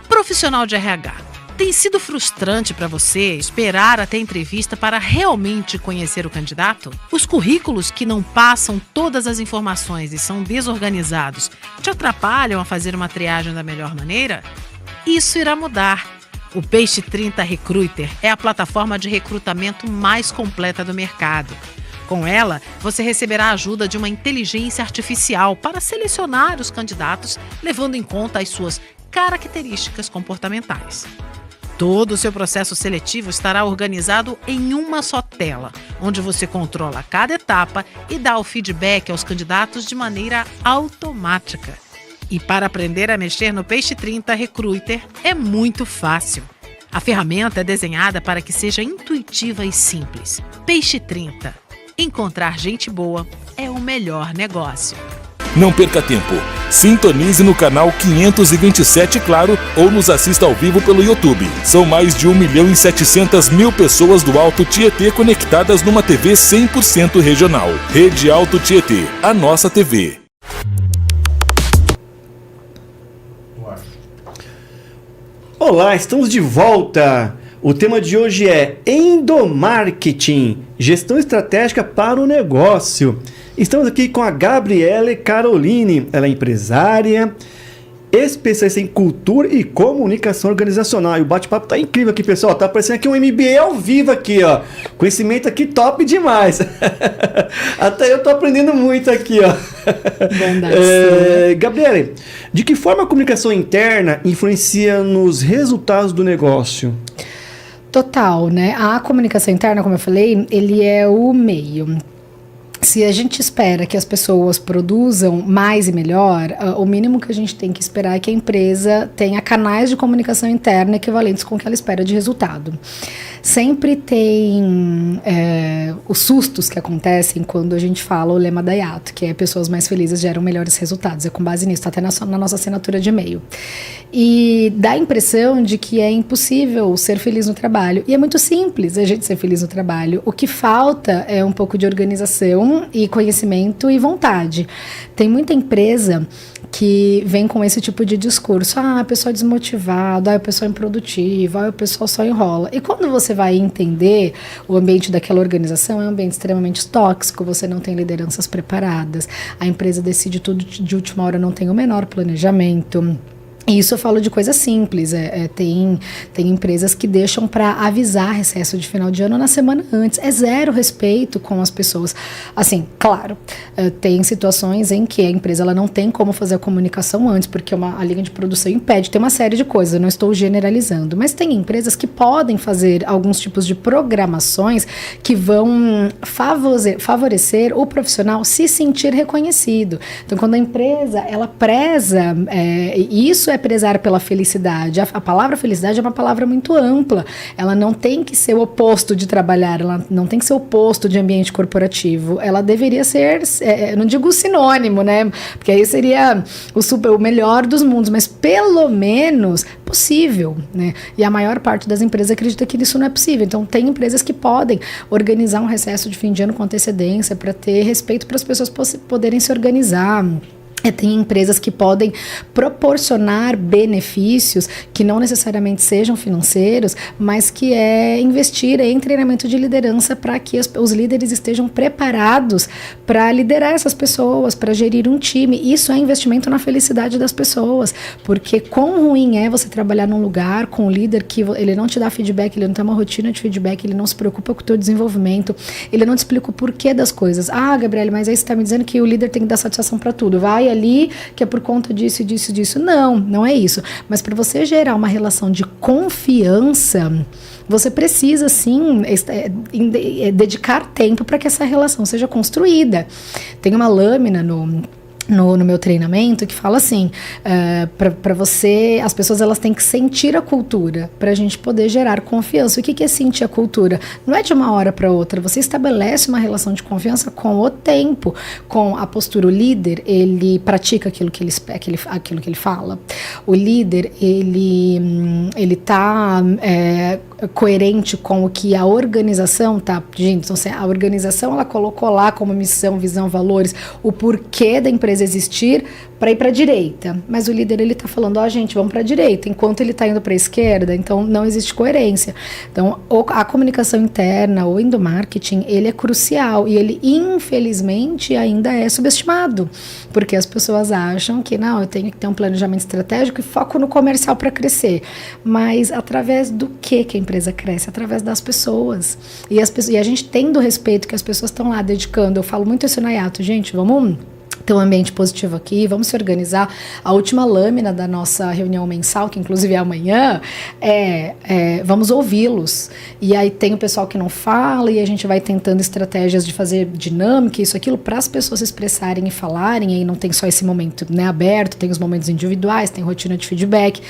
Profissional de RH. Tem sido frustrante para você esperar até a entrevista para realmente conhecer o candidato? Os currículos que não passam todas as informações e são desorganizados te atrapalham a fazer uma triagem da melhor maneira? Isso irá mudar. O Peixe 30 Recruiter é a plataforma de recrutamento mais completa do mercado. Com ela, você receberá a ajuda de uma inteligência artificial para selecionar os candidatos, levando em conta as suas características comportamentais. Todo o seu processo seletivo estará organizado em uma só tela, onde você controla cada etapa e dá o feedback aos candidatos de maneira automática. E para aprender a mexer no Peixe 30 Recruiter é muito fácil. A ferramenta é desenhada para que seja intuitiva e simples. Peixe 30. Encontrar gente boa é o melhor negócio. Não perca tempo. Sintonize no canal 527 Claro ou nos assista ao vivo pelo YouTube. São mais de 1.700.000 pessoas do Alto Tietê conectadas numa TV 100% regional. Rede Alto Tietê, a nossa TV. Olá, estamos de volta. O tema de hoje é endomarketing, gestão estratégica para o negócio. Estamos aqui com a Gabriele Caroline, ela é empresária, especialista em cultura e comunicação organizacional. E o bate-papo tá incrível aqui, pessoal. Tá parecendo aqui um MBA ao vivo aqui, ó. Conhecimento aqui top demais. Até eu tô aprendendo muito aqui, ó. Gabriele, de que forma a comunicação interna influencia nos resultados do negócio? Total, né? A comunicação interna, como eu falei, ele é o meio. Se a gente espera que as pessoas produzam mais e melhor, o mínimo que a gente tem que esperar é que a empresa tenha canais de comunicação interna equivalentes com o que ela espera de resultado. Sempre tem os sustos que acontecem quando a gente fala o lema da IATO, que é pessoas mais felizes geram melhores resultados. É com base nisso, está até na nossa assinatura de e-mail. E dá a impressão de que é impossível ser feliz no trabalho. E é muito simples a gente ser feliz no trabalho. O que falta é um pouco de organização e conhecimento e vontade. Tem muita empresa que vem com esse tipo de discurso. Ah, a pessoa é desmotivada, a pessoa é improdutiva, a pessoa só enrola. E quando você vai entender o ambiente daquela organização, é um ambiente extremamente tóxico, você não tem lideranças preparadas, a empresa decide tudo de última hora, não tem o menor planejamento. E isso eu falo de coisa simples, tem empresas que deixam para avisar recesso de final de ano na semana antes, é zero respeito com as pessoas. Assim, claro, tem situações em que a empresa ela não tem como fazer a comunicação antes, porque a linha de produção impede, tem uma série de coisas, eu não estou generalizando, mas tem empresas que podem fazer alguns tipos de programações que vão favorecer o profissional se sentir reconhecido. Então, quando a empresa, ela preza, isso é prezar pela felicidade. A palavra felicidade é uma palavra muito ampla. Ela não tem que ser o oposto de trabalhar, ela não tem que ser o oposto de ambiente corporativo. Ela deveria ser, não digo sinônimo, né? Porque aí seria o melhor dos mundos, mas pelo menos possível, né? E a maior parte das empresas acredita que isso não é possível. Então, tem empresas que podem organizar um recesso de fim de ano com antecedência para ter respeito para as pessoas poderem se organizar. Tem empresas que podem proporcionar benefícios que não necessariamente sejam financeiros, mas que é investir em treinamento de liderança para que os líderes estejam preparados para liderar essas pessoas, para gerir um time. Isso é investimento na felicidade das pessoas, porque quão ruim é você trabalhar num lugar com um líder que ele não te dá feedback, ele não tem uma rotina de feedback, ele não se preocupa com o teu desenvolvimento, ele não te explica o porquê das coisas. Ah, Gabriele, mas aí você está me dizendo que o líder tem que dar satisfação para tudo. Vai dói ali, que é por conta disso, disso, disso. Não é isso. Mas para você gerar uma relação de confiança, você precisa, sim, dedicar tempo para que essa relação seja construída. Tem uma lâmina no meu treinamento que fala assim, para você, as pessoas elas têm que sentir a cultura para a gente poder gerar confiança. O que é sentir a cultura? Não é de uma hora para outra, você estabelece uma relação de confiança com o tempo, com a postura. O líder, ele pratica aquilo que ele fala. O líder, ele tá coerente com o que a organização tá pedindo. Então, a organização ela colocou lá como missão, visão, valores, o porquê da empresa existir para ir para a direita, mas o líder ele está falando, gente, vamos para a direita, enquanto ele está indo para a esquerda, então não existe coerência. Então a comunicação interna, o endomarketing, ele é crucial e ele infelizmente ainda é subestimado, porque as pessoas acham que não, eu tenho que ter um planejamento estratégico e foco no comercial para crescer, mas através do que a empresa cresce? Através das pessoas, e a gente tendo respeito que as pessoas estão lá dedicando, eu falo muito isso na Yato, gente, vamos ter um ambiente positivo aqui, vamos se organizar. A última lâmina da nossa reunião mensal, que inclusive é amanhã, vamos ouvi-los. E aí tem o pessoal que não fala e a gente vai tentando estratégias de fazer dinâmica, isso, aquilo, para as pessoas se expressarem e falarem, e aí não tem só esse momento, né, aberto, tem os momentos individuais, tem rotina de feedback.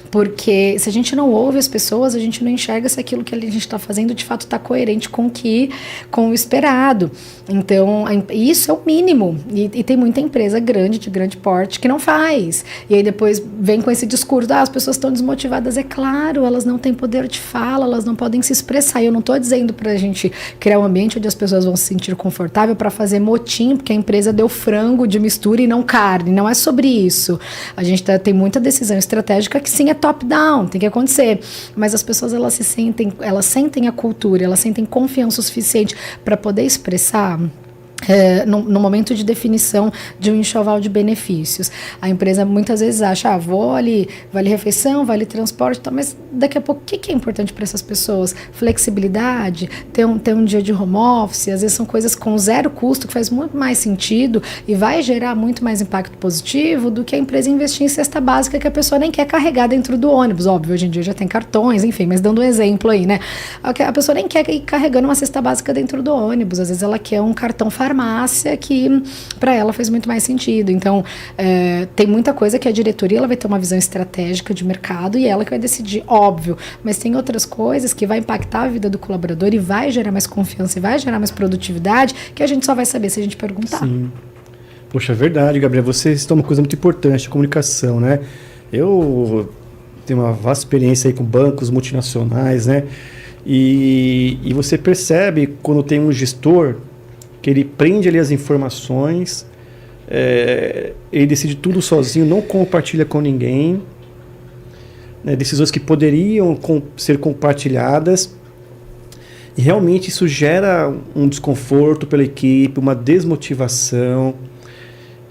Porque se a gente não ouve as pessoas, a gente não enxerga se aquilo que a gente está fazendo de fato está coerente com o esperado. Então, isso é o mínimo. E tem muita empresa grande, de grande porte, que não faz. E aí depois vem com esse discurso, as pessoas estão desmotivadas. É claro, elas não têm poder de fala, elas não podem se expressar. E eu não estou dizendo para a gente criar um ambiente onde as pessoas vão se sentir confortável para fazer motim, porque a empresa deu frango de mistura e não carne. Não é sobre isso. A gente tem muita decisão estratégica que sim é top-down, tem que acontecer, mas as pessoas elas sentem a cultura, elas sentem confiança o suficiente para poder expressar no momento de definição de um enxoval de benefícios. A empresa muitas vezes acha, vale refeição, vale transporte, mas daqui a pouco o que é importante para essas pessoas? Flexibilidade, ter um dia de home office, às vezes são coisas com zero custo que faz muito mais sentido e vai gerar muito mais impacto positivo do que a empresa investir em cesta básica que a pessoa nem quer carregar dentro do ônibus. Óbvio, hoje em dia já tem cartões, enfim, mas dando um exemplo aí, né? A pessoa nem quer ir carregando uma cesta básica dentro do ônibus, às vezes ela quer um cartão farmácia que para ela faz muito mais sentido. Então, tem muita coisa que a diretoria ela vai ter uma visão estratégica de mercado e ela que vai decidir, óbvio, mas tem outras coisas que vai impactar a vida do colaborador e vai gerar mais confiança e vai gerar mais produtividade que a gente só vai saber se a gente perguntar. Sim. Poxa, é verdade, Gabriel. Você citou uma coisa muito importante, a comunicação, né? Eu tenho uma vasta experiência aí com bancos multinacionais, né? E você percebe quando tem um gestor que ele prende ali as informações, ele decide tudo sozinho, não compartilha com ninguém, né, decisões que poderiam ser compartilhadas, e realmente isso gera um desconforto pela equipe, uma desmotivação,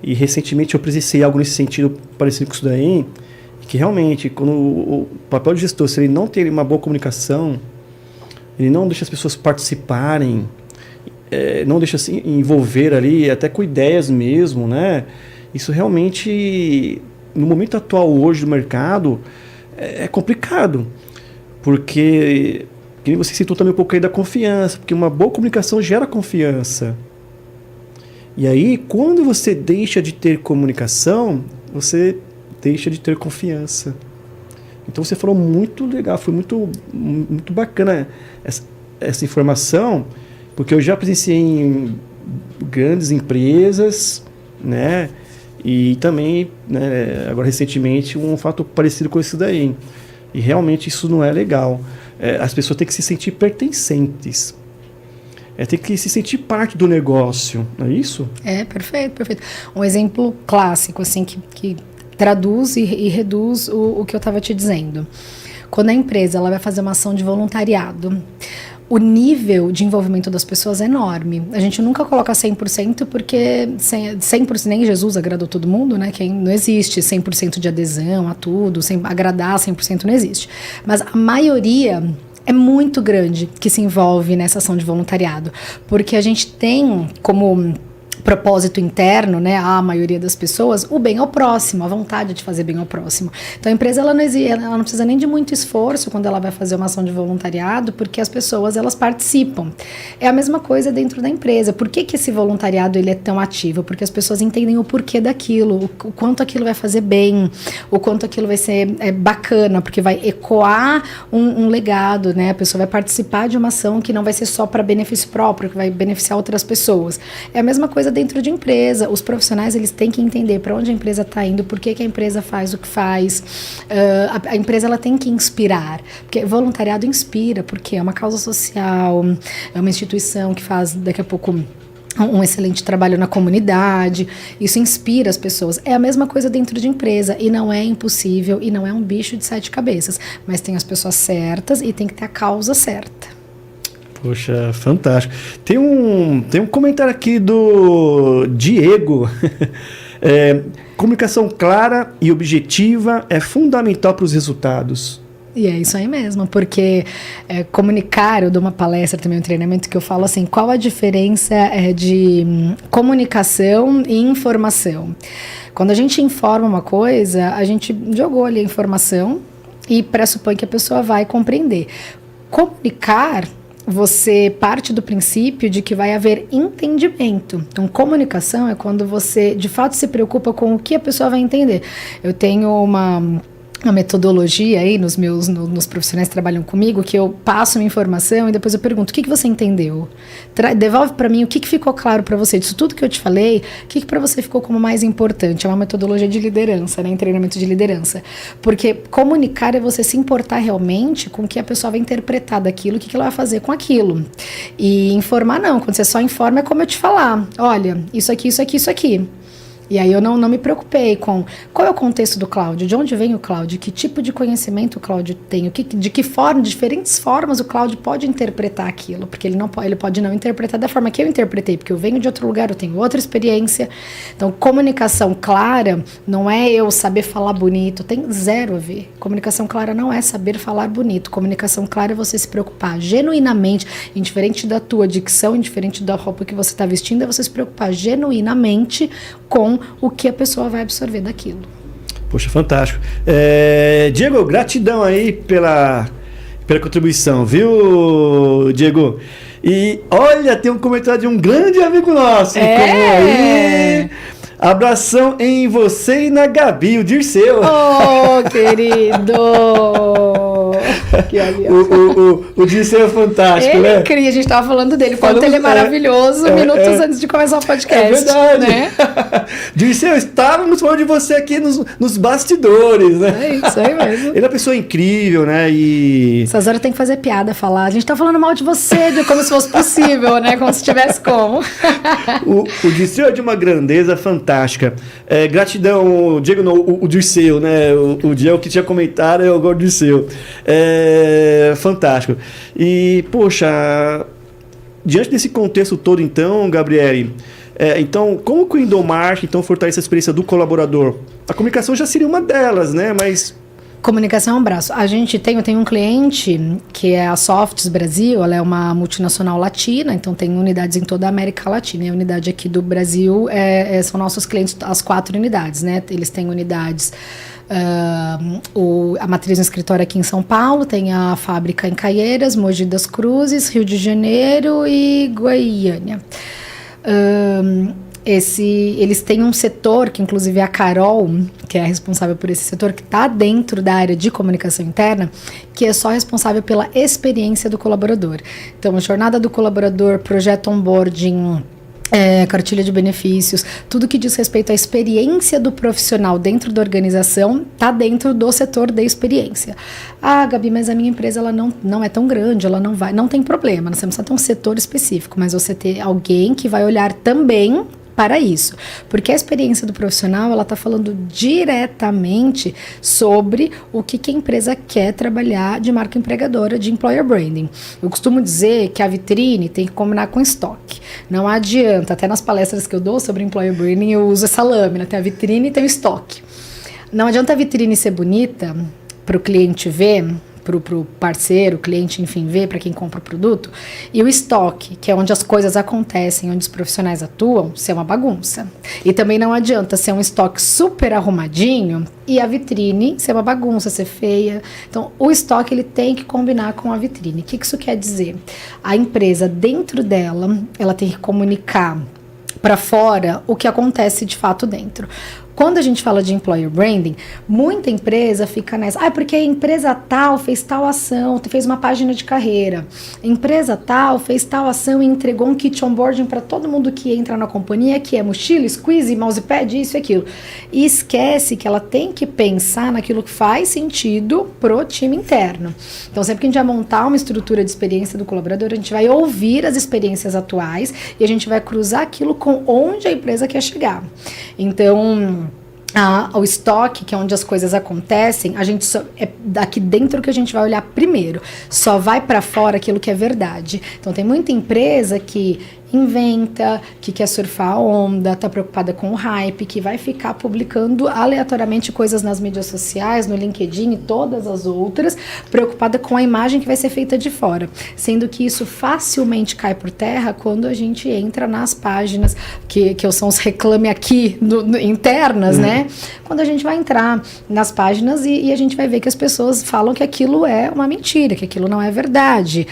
e recentemente eu presenciei algo nesse sentido parecido com isso daí, que realmente, quando o papel de gestor, se ele não tem uma boa comunicação, ele não deixa as pessoas participarem, não deixa se envolver ali, até com ideias mesmo, né? Isso realmente, no momento atual hoje do mercado, é complicado. Porque, como você citou também um pouco aí da confiança, porque uma boa comunicação gera confiança. E aí, quando você deixa de ter comunicação, você deixa de ter confiança. Então você falou muito legal, foi muito bacana essa informação, porque eu já presenciei em grandes empresas, né? E também, né, agora recentemente, um fato parecido com esse daí. E realmente isso não é legal. As pessoas têm que se sentir pertencentes. Tem que se sentir parte do negócio, não é isso? Perfeito. Um exemplo clássico, assim, que traduz e reduz o que eu estava te dizendo. Quando a empresa ela vai fazer uma ação de voluntariado, o nível de envolvimento das pessoas é enorme. A gente nunca coloca 100% porque 100%, nem Jesus agradou todo mundo, né? Que não existe 100% de adesão a tudo, sem agradar 100% não existe. Mas a maioria é muito grande que se envolve nessa ação de voluntariado, porque a gente tem como propósito interno, né, a maioria das pessoas, o bem ao próximo, a vontade de fazer bem ao próximo. Então a empresa ela não precisa nem de muito esforço quando ela vai fazer uma ação de voluntariado, porque as pessoas elas participam. É a mesma coisa dentro da empresa. Por que esse voluntariado ele é tão ativo? Porque as pessoas entendem o porquê daquilo, o quanto aquilo vai fazer bem, o quanto aquilo vai ser bacana, porque vai ecoar um legado, né? A pessoa vai participar de uma ação que não vai ser só para benefício próprio, que vai beneficiar outras pessoas. É a mesma coisa dentro de empresa. Os profissionais eles têm que entender para onde a empresa está indo, por que a empresa faz o que faz. A empresa ela tem que inspirar, porque voluntariado inspira, porque é uma causa social, é uma instituição que faz daqui a pouco um excelente trabalho na comunidade, isso inspira as pessoas. É a mesma coisa dentro de empresa, e não é impossível, e não é um bicho de 7 cabeças, mas tem as pessoas certas e tem que ter a causa certa. Poxa, fantástico. Tem um comentário aqui do Diego. Comunicação clara e objetiva é fundamental para os resultados. E é isso aí mesmo, porque comunicar, eu dou uma palestra também, um treinamento que eu falo assim, qual a diferença de comunicação e informação? Quando a gente informa uma coisa, a gente jogou ali a informação e pressupõe que a pessoa vai compreender. Comunicar, você parte do princípio de que vai haver entendimento. Então, comunicação é quando você, de fato, se preocupa com o que a pessoa vai entender. Eu tenho uma metodologia aí nos profissionais que trabalham comigo, que eu passo uma informação e depois eu pergunto, o que você entendeu? Devolve para mim o que ficou claro para você, disso tudo que eu te falei, o que para você ficou como mais importante? É uma metodologia de liderança, né? Em treinamento de liderança. Porque comunicar é você se importar realmente com o que a pessoa vai interpretar daquilo, o que ela vai fazer com aquilo. E informar não, quando você só informa é como eu te falar, olha, isso aqui, isso aqui, isso aqui. E aí eu não me preocupei com qual é o contexto do Cláudio, de onde vem o Cláudio, que tipo de conhecimento o Cláudio tem, de que forma, de diferentes formas o Cláudio pode interpretar aquilo, porque ele pode não interpretar da forma que eu interpretei, porque eu venho de outro lugar, eu tenho outra experiência. Então, comunicação clara não é eu saber falar bonito, tem zero a ver. Comunicação clara não é saber falar bonito. Comunicação clara é você se preocupar genuinamente, indiferente da tua dicção, indiferente da roupa que você está vestindo, é você se preocupar genuinamente com o que a pessoa vai absorver daquilo. Poxa, fantástico. Diego, gratidão aí pela contribuição, viu, Diego? E olha, tem um comentário de um grande amigo nosso. Aí. Abração em você e na Gabi, o Dirceu. Oh, querido! O Dirceu é fantástico, né? É incrível, a gente tava falando dele, quanto ele é maravilhoso, minutos antes de começar o podcast. É verdade. Né? Dirceu, estávamos falando de você aqui nos bastidores, né? É isso aí mesmo. Ele é uma pessoa incrível, né? E... Essas horas tem que fazer piada, falar. A gente tá falando mal de você, como se fosse possível, né? Como se tivesse como. O Dirceu é de uma grandeza fantástica. Gratidão, Diego, não, o Dirceu, né? O Diego que tinha comentado é o Dirceu. Fantástico. E, poxa, diante desse contexto todo, então, Gabriele, então, como que o Indomart fortalece a experiência do colaborador? A comunicação já seria uma delas, né? Mas... Comunicação é um braço. Eu tenho um cliente que é a Softs Brasil, ela é uma multinacional latina, então tem unidades em toda a América Latina. E a unidade aqui do Brasil são nossos clientes, as 4 unidades, né? Eles têm unidades, a matriz no escritório aqui em São Paulo, tem a fábrica em Caieiras, Mogi das Cruzes, Rio de Janeiro e Goiânia. Eles têm um setor, que inclusive é a Carol, que é a responsável por esse setor, que está dentro da área de comunicação interna, que é só responsável pela experiência do colaborador. Então, a jornada do colaborador, projeto onboarding, cartilha de benefícios, tudo que diz respeito à experiência do profissional dentro da organização está dentro do setor de experiência. Ah, Gabi, mas a minha empresa ela não é tão grande, ela não tem problema, você não precisa ter um setor específico, mas você ter alguém que vai olhar também para isso, porque a experiência do profissional ela está falando diretamente sobre o que a empresa quer trabalhar de marca empregadora, de employer branding. Eu costumo dizer que a vitrine tem que combinar com estoque. Não adianta, até nas palestras que eu dou sobre employer branding eu uso essa lâmina, tem a vitrine e tem o estoque. Não adianta a vitrine ser bonita para o cliente ver, pro parceiro, cliente, enfim, ver para quem compra o produto, e o estoque, que é onde as coisas acontecem, onde os profissionais atuam, ser uma bagunça. E também não adianta ser um estoque super arrumadinho e a vitrine ser uma bagunça, ser feia. Então, o estoque ele tem que combinar com a vitrine. O que isso quer dizer? A empresa, dentro dela, ela tem que comunicar para fora o que acontece de fato dentro. Quando a gente fala de employer branding, muita empresa fica nessa, porque a empresa tal fez tal ação, fez uma página de carreira. A empresa tal fez tal ação e entregou um kit onboarding para todo mundo que entra na companhia, que é mochila, squeeze, mousepad, isso e aquilo. E esquece que ela tem que pensar naquilo que faz sentido pro time interno. Então, sempre que a gente vai montar uma estrutura de experiência do colaborador, a gente vai ouvir as experiências atuais e a gente vai cruzar aquilo com onde a empresa quer chegar. Então, o estoque, que é onde as coisas acontecem, a gente só, é daqui dentro que a gente vai olhar primeiro. Só vai para fora aquilo que é verdade. Então, tem muita empresa que inventa, que quer surfar a onda, tá preocupada com o hype, que vai ficar publicando aleatoriamente coisas nas mídias sociais, no LinkedIn e todas as outras, preocupada com a imagem que vai ser feita de fora. Sendo que isso facilmente cai por terra quando a gente entra nas páginas, que são os reclame aqui internas, né? Quando a gente vai entrar nas páginas e a gente vai ver que as pessoas falam que aquilo é uma mentira, que aquilo não é verdade.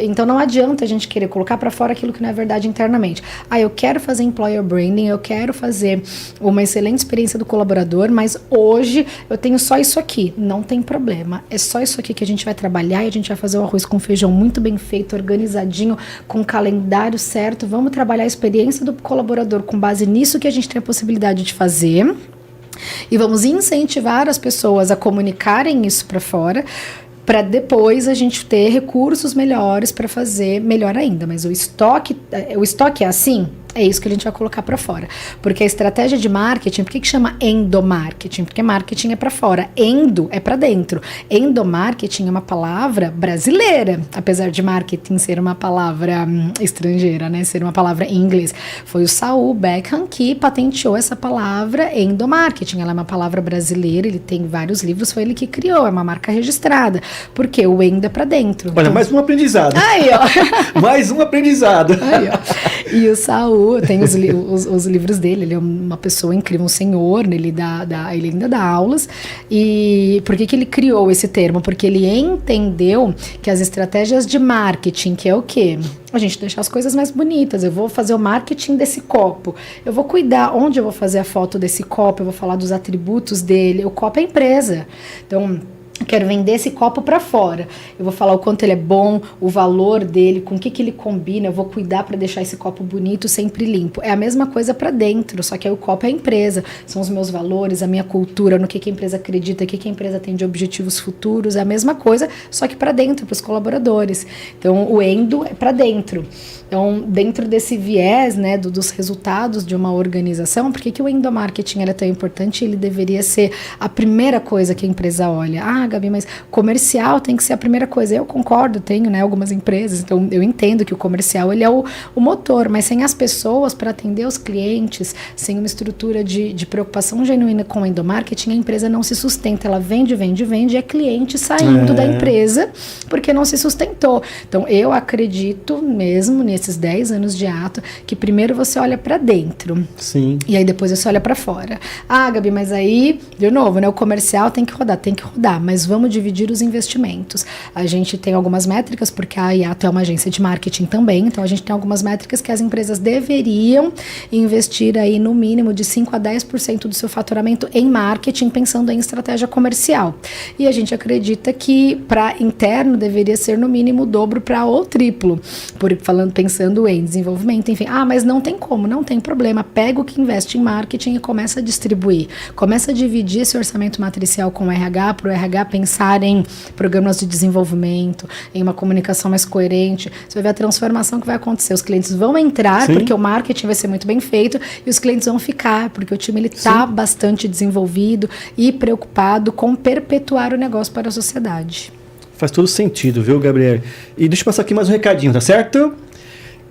Então não adianta a gente querer colocar para fora aquilo que não é verdade internamente. Eu quero fazer employer branding, eu quero fazer uma excelente experiência do colaborador, mas hoje eu tenho só isso aqui. Não tem problema. É só isso aqui que a gente vai trabalhar e a gente vai fazer o arroz com feijão muito bem feito, organizadinho, com o calendário certo. Vamos trabalhar a experiência do colaborador com base nisso que a gente tem a possibilidade de fazer. E vamos incentivar as pessoas a comunicarem isso para fora, para depois a gente ter recursos melhores para fazer melhor ainda. Mas o estoque é assim? É isso que a gente vai colocar para fora. Porque a estratégia de marketing, por que chama endomarketing? Porque marketing é para fora, endo é para dentro. Endomarketing é uma palavra brasileira, apesar de marketing ser uma palavra estrangeira, né? Ser uma palavra em inglês. Foi o Saul Beckham que patenteou essa palavra endomarketing. Ela é uma palavra brasileira, ele tem vários livros, foi ele que criou, é uma marca registrada. Porque o endo é para dentro. Olha, então, mais um aprendizado. Aí, ó. Mais um aprendizado. Aí, ó. E o Saul tem os livros dele, ele é uma pessoa incrível, um senhor, ele ainda dá aulas. E por que ele criou esse termo? Porque ele entendeu que as estratégias de marketing, que é o quê? A gente deixar as coisas mais bonitas. Eu vou fazer o marketing desse copo, eu vou cuidar onde eu vou fazer a foto desse copo, eu vou falar dos atributos dele. O copo é empresa, então eu quero vender esse copo para fora. Eu vou falar o quanto ele é bom, o valor dele, com o que ele combina. Eu vou cuidar para deixar esse copo bonito, sempre limpo. É a mesma coisa para dentro, só que aí o copo é a empresa. São os meus valores, a minha cultura, no que a empresa acredita, o que a empresa tem de objetivos futuros. É a mesma coisa, só que para dentro, para os colaboradores. Então, o endo é para dentro. Então, dentro desse viés, né, dos resultados de uma organização, por que o endomarketing é tão importante? Ele deveria ser a primeira coisa que a empresa olha. Gabi, mas comercial tem que ser a primeira coisa. Eu concordo, tenho, né, algumas empresas, então eu entendo que o comercial ele é o motor, mas sem as pessoas para atender os clientes, sem uma estrutura de preocupação genuína com o endomarketing, a empresa não se sustenta. Ela vende e é cliente saindo da empresa porque não se sustentou. Então, eu acredito mesmo nesses 10 anos de ato que primeiro você olha para dentro. Sim. E aí depois você olha para fora. Gabi, mas aí, de novo, né, o comercial tem que rodar, mas vamos dividir os investimentos. A gente tem algumas métricas, porque a Yato é uma agência de marketing também, então a gente tem algumas métricas que as empresas deveriam investir aí no mínimo de 5 a 10% do seu faturamento em marketing, pensando em estratégia comercial. E a gente acredita que para interno deveria ser no mínimo o dobro para ou triplo, pensando em desenvolvimento, enfim. Mas não tem como, não tem problema. Pega o que investe em marketing e começa a distribuir. Começa a dividir esse orçamento matricial com o RH, para o RH pensar em programas de desenvolvimento, em uma comunicação mais coerente. Você vai ver a transformação que vai acontecer. Os clientes vão entrar, sim, porque o marketing vai ser muito bem feito, e os clientes vão ficar, porque o time está bastante desenvolvido e preocupado com perpetuar o negócio para a sociedade. Faz todo sentido, viu, Gabriel? E deixa eu passar aqui mais um recadinho, tá certo?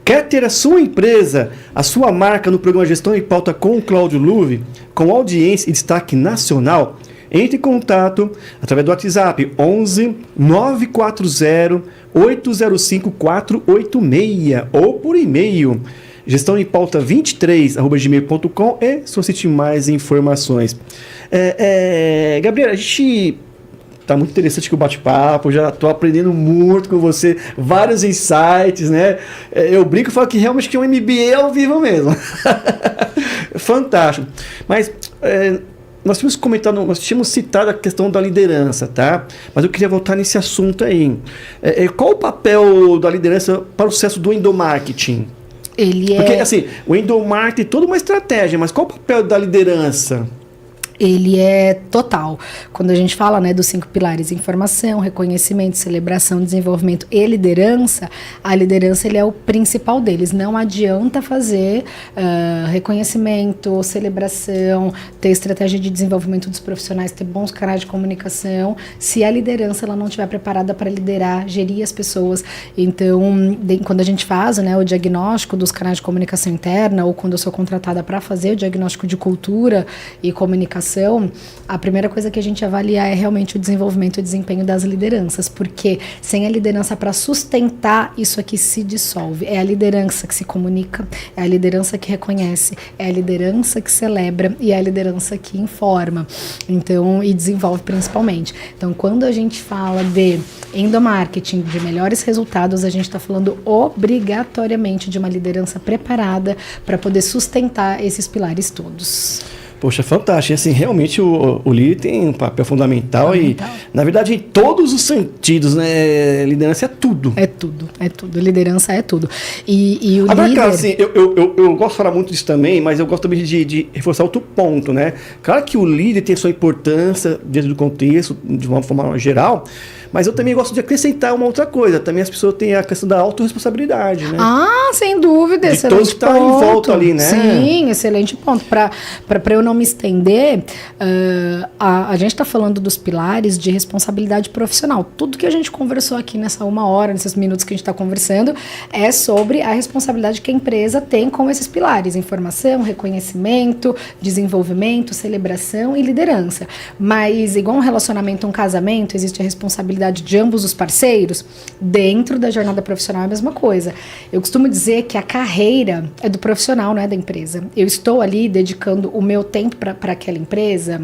Quer ter a sua empresa, a sua marca no programa Gestão em Pauta com o Cláudio Luve, com audiência e destaque nacional? Entre em contato através do WhatsApp 11 940 805 486 ou por e-mail gestãoempauta23@gmail.com e solicite mais informações. Gabriela, a gente tá muito interessante com o bate-papo, já tô aprendendo muito com você, vários insights, né? Eu brinco e falo que realmente que é um MBA ao vivo mesmo. Fantástico. Mas nós tínhamos comentado, nós tínhamos citado a questão da liderança, tá? Mas eu queria voltar nesse assunto aí. Qual o papel da liderança para o sucesso do endomarketing? Porque, assim, o endomarketing é toda uma estratégia, mas qual o papel da liderança? Ele é total. Quando a gente fala, né, dos 5 pilares: informação, reconhecimento, celebração, desenvolvimento e liderança, a liderança ele é o principal deles. Não adianta fazer reconhecimento, celebração, ter estratégia de desenvolvimento dos profissionais, ter bons canais de comunicação, se a liderança ela não estiver preparada para liderar, gerir as pessoas. Então, quando a gente faz, né, o diagnóstico dos canais de comunicação interna, ou quando eu sou contratada para fazer o diagnóstico de cultura e comunicação, a primeira coisa que a gente avalia é realmente o desenvolvimento e o desempenho das lideranças, porque sem a liderança para sustentar, isso aqui se dissolve. É a liderança que se comunica, é a liderança que reconhece, é a liderança que celebra e é a liderança que informa, então, e desenvolve principalmente. Então, quando a gente fala de endomarketing, de melhores resultados, a gente está falando obrigatoriamente de uma liderança preparada para poder sustentar esses pilares todos. Poxa, fantástico. E assim, realmente o líder tem um papel fundamental e, na verdade, em todos os sentidos, né? Liderança é tudo. É tudo. Liderança é tudo. E o agora, líder... claro, assim, eu gosto de falar muito disso também, mas eu gosto também de reforçar outro ponto, né? Claro que o líder tem sua importância dentro do contexto, de uma forma geral, mas eu também gosto de acrescentar uma outra coisa. Também as pessoas têm a questão da autorresponsabilidade, né? Ah, sem dúvida. De todos que estão em volta ali, né? Sim, excelente ponto. Para eu não me estender, a gente está falando dos pilares de responsabilidade profissional. Tudo que a gente conversou aqui nessa 1 hora, nesses minutos que a gente está conversando, é sobre a responsabilidade que a empresa tem com esses pilares: informação, reconhecimento, desenvolvimento, celebração e liderança. Mas, igual um relacionamento, um casamento, existe a responsabilidade de ambos os parceiros. Dentro da jornada profissional é a mesma coisa. Eu costumo dizer que a carreira é do profissional, não é da empresa. Eu estou ali dedicando o meu tempo para aquela empresa.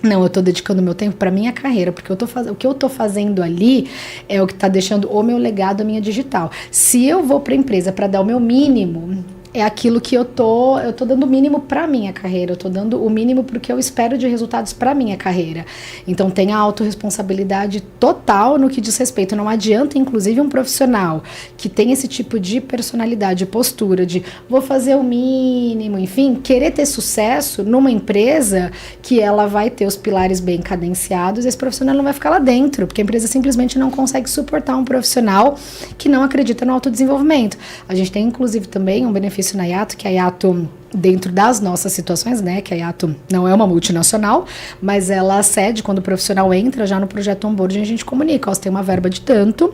Não, eu estou dedicando o meu tempo para a minha carreira, porque o que eu estou fazendo ali é o que está deixando o meu legado, a minha digital. Se eu vou para a empresa para dar o meu mínimo, é aquilo que eu tô dando o mínimo para minha carreira, eu tô dando o mínimo porque eu espero de resultados para minha carreira. Então tem a autorresponsabilidade total no que diz respeito. Não adianta, inclusive, um profissional que tem esse tipo de personalidade, postura de vou fazer o mínimo, enfim, querer ter sucesso numa empresa que ela vai ter os pilares bem cadenciados, esse profissional não vai ficar lá dentro, porque a empresa simplesmente não consegue suportar um profissional que não acredita no autodesenvolvimento. A gente tem, inclusive, também um benefício na Yato, que a Yato, dentro das nossas situações, né, que a Yato não é uma multinacional, mas ela cede quando o profissional entra já no projeto onboarding, a gente comunica, você tem uma verba de tanto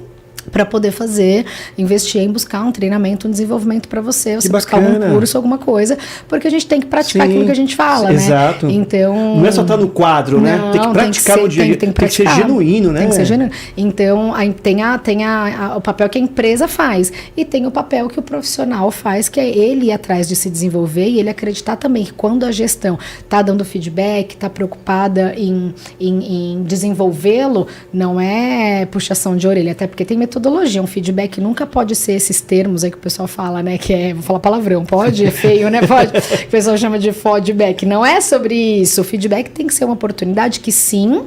para poder fazer, investir em buscar um treinamento, um desenvolvimento para você buscar algum curso, alguma coisa, porque a gente tem que praticar aquilo que a gente fala, exato, né? Então, não é só estar no quadro, né? Tem que praticar no dia a dia, tem que ser genuíno, né? Tem que ser genuíno. Então, tem o papel que a empresa faz e tem o papel que o profissional faz, que é ele ir atrás de se desenvolver e ele acreditar também que quando a gestão está dando feedback, está preocupada em desenvolvê-lo, não é puxação de orelha, até porque tem metodologia. Um feedback nunca pode ser esses termos aí que o pessoal fala, né? Que é, vou falar palavrão, pode? É feio, né? Pode. O pessoal chama de feedback. Não é sobre isso. O feedback tem que ser uma oportunidade que sim,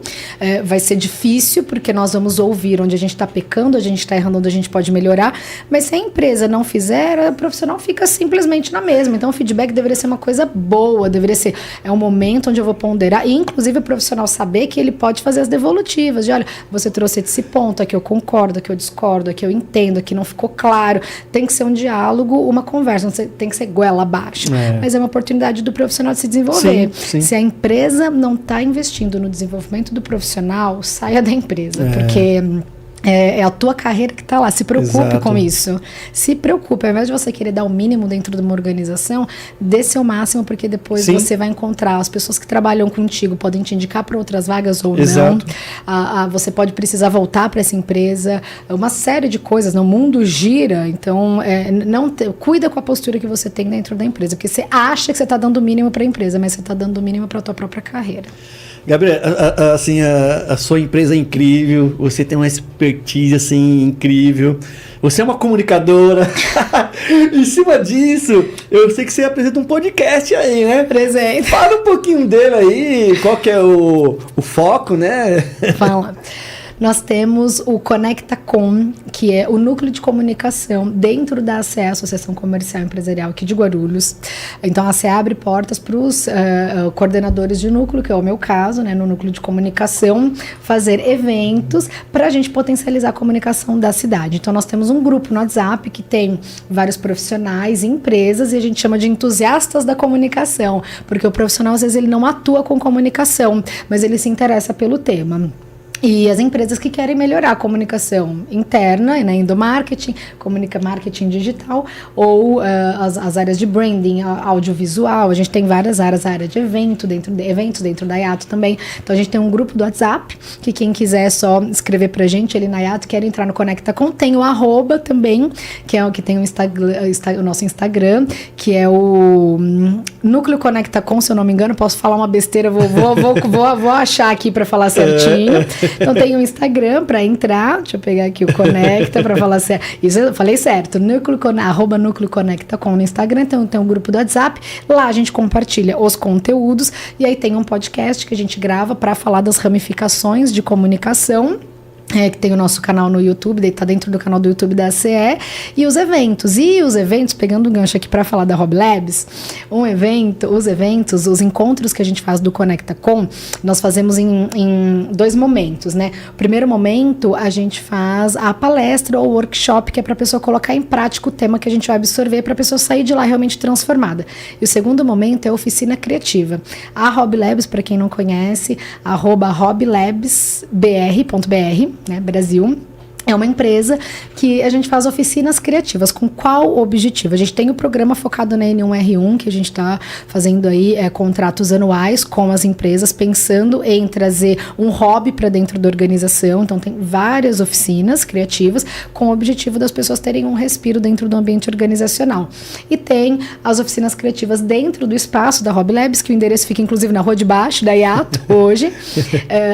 vai ser difícil, porque nós vamos ouvir onde a gente está pecando, onde a gente está errando, onde a gente pode melhorar. Mas se a empresa não fizer, o profissional fica simplesmente na mesma. Então o feedback deveria ser uma coisa boa, deveria ser um momento onde eu vou ponderar, e inclusive o profissional saber que ele pode fazer as devolutivas, de olha, você trouxe esse ponto, aqui eu concordo, aqui eu discordo, aqui eu entendo, aqui não ficou claro. Tem que ser um diálogo, uma conversa, não tem que ser goela abaixo. Mas é uma oportunidade do profissional de se desenvolver. Sim. Se a empresa não está investindo no desenvolvimento do profissional, saia da empresa, porque É a tua carreira que está lá. Se preocupe Exato. com isso. Se preocupe. Ao invés de você querer dar o mínimo dentro de uma organização, dê seu máximo, porque depois Sim. você vai encontrar as pessoas que trabalham contigo, podem te indicar para outras vagas ou Exato. não. Você pode precisar voltar para essa empresa. Uma série de coisas. O mundo gira. Então, cuida com a postura que você tem dentro da empresa. Porque você acha que você está dando o mínimo para a empresa, mas você está dando o mínimo para a tua própria carreira. Gabriel, assim, a sua empresa é incrível, você tem uma expertise assim incrível, você é uma comunicadora. Em cima disso, eu sei que você apresenta um podcast aí, né? Presente. Fala um pouquinho dele aí, qual que é o foco, né? Fala. Nós temos o Conecta Com, que é o núcleo de comunicação dentro da ACE, Associação Comercial e Empresarial aqui de Guarulhos. Então, a ACE abre portas para os coordenadores de núcleo, que é o meu caso, né, no núcleo de comunicação, fazer eventos para a gente potencializar a comunicação da cidade. Então, nós temos um grupo no WhatsApp que tem vários profissionais e empresas, e a gente chama de entusiastas da comunicação, porque o profissional, às vezes, ele não atua com comunicação, mas ele se interessa pelo tema. E as empresas que querem melhorar a comunicação interna, né, endomarketing, marketing digital, ou as áreas de branding, audiovisual. A gente tem várias áreas, a área de eventos dentro da Yato também. Então a gente tem um grupo do WhatsApp, que quem quiser é só escrever pra gente ali na Yato, quer entrar no Conecta Com. Tem o @, também, que é o que tem o nosso Instagram, que é o Núcleo Conecta Com, se eu não me engano. Posso falar uma besteira, vou achar aqui pra falar certinho. Então tem um Instagram para entrar, deixa eu pegar aqui o Conecta para falar certo. Isso eu falei certo, @Núcleo Conecta Com no Instagram, então tem um grupo do WhatsApp, lá a gente compartilha os conteúdos, e aí tem um podcast que a gente grava para falar das ramificações de comunicação. Que tem o nosso canal no YouTube, está dentro do canal do YouTube da ACE, e os eventos, pegando o gancho aqui para falar da Hobby Labs, os encontros que a gente faz do Conecta Com, nós fazemos em 2 momentos, né? O primeiro momento, a gente faz a palestra ou workshop, que é para a pessoa colocar em prática o tema que a gente vai absorver, para a pessoa sair de lá realmente transformada. E o segundo momento é a oficina criativa. A Hobby Labs, para quem não conhece, @hobbylabsbr.br, né, Brasil. É uma empresa que a gente faz oficinas criativas. Com qual objetivo? A gente tem o programa focado na N1R1, que a gente está fazendo aí contratos anuais com as empresas, pensando em trazer um hobby para dentro da organização. Então, tem várias oficinas criativas com o objetivo das pessoas terem um respiro dentro do ambiente organizacional. E tem as oficinas criativas dentro do espaço da Hobby Labs, que o endereço fica, inclusive, na rua de baixo da Yato, hoje.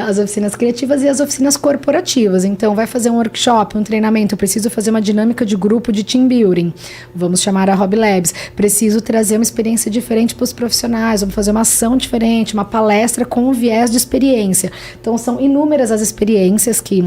As oficinas criativas e as oficinas corporativas. Então, vai fazer um workshop, um treinamento, eu preciso fazer uma dinâmica de grupo de team building, vamos chamar a Hobby Labs, preciso trazer uma experiência diferente para os profissionais, vamos fazer uma ação diferente, uma palestra com um viés de experiência. Então são inúmeras as experiências que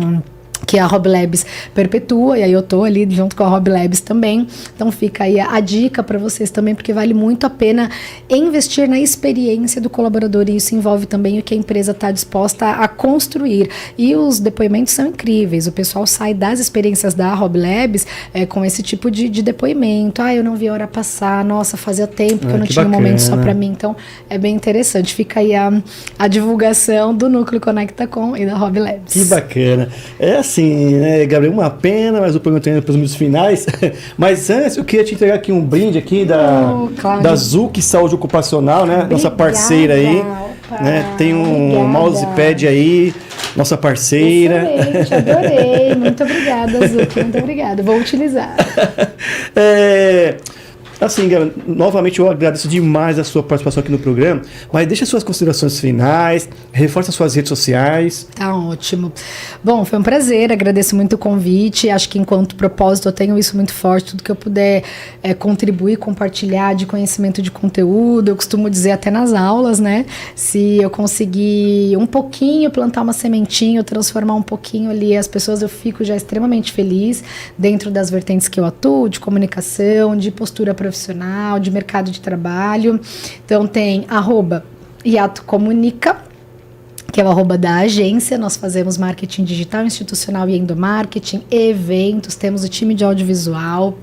a Hobby Labs perpetua, e aí eu tô ali junto com a Hobby Labs também. Então fica aí a dica para vocês também, porque vale muito a pena investir na experiência do colaborador, e isso envolve também o que a empresa está disposta a construir. E os depoimentos são incríveis, o pessoal sai das experiências da Hobby Labs com esse tipo de depoimento. Eu não vi a hora passar, nossa, fazia tempo que eu não tinha um momento só para mim. Então é bem interessante, fica aí a divulgação do Núcleo Conecta Com e da Hobby Labs. Que bacana. É assim, né, Gabriel, uma pena, mas o programa está indo para os minutos finais. Mas antes, eu queria te entregar aqui um brinde aqui da Zuc Saúde Ocupacional, né? Obrigada, nossa parceira aí. Né? Tem um mousepad aí, nossa parceira. Excelente, adorei. Muito obrigada, Zuc. Muito obrigada. Vou utilizar. Assim, Gabriel, novamente eu agradeço demais a sua participação aqui no programa, mas deixa suas considerações finais, reforça suas redes sociais. Tá ótimo. Bom, foi um prazer, agradeço muito o convite, acho que enquanto propósito eu tenho isso muito forte, tudo que eu puder contribuir, compartilhar de conhecimento, de conteúdo, eu costumo dizer até nas aulas, né, se eu conseguir um pouquinho plantar uma sementinha, transformar um pouquinho ali as pessoas, eu fico já extremamente feliz dentro das vertentes que eu atuo, de comunicação, de postura profissional, de mercado de trabalho. Então tem @YatoComunica, que é o @ da agência. Nós fazemos marketing digital, institucional e endomarketing, eventos, temos o time de audiovisual,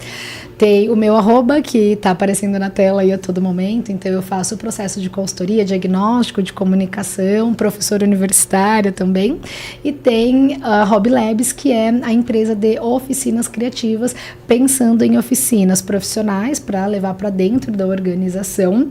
Tem o meu @ que está aparecendo na tela aí a todo momento, então eu faço o processo de consultoria, diagnóstico, de comunicação, professora universitária também. E tem a Hobby Labs, que é a empresa de oficinas criativas, pensando em oficinas profissionais para levar para dentro da organização,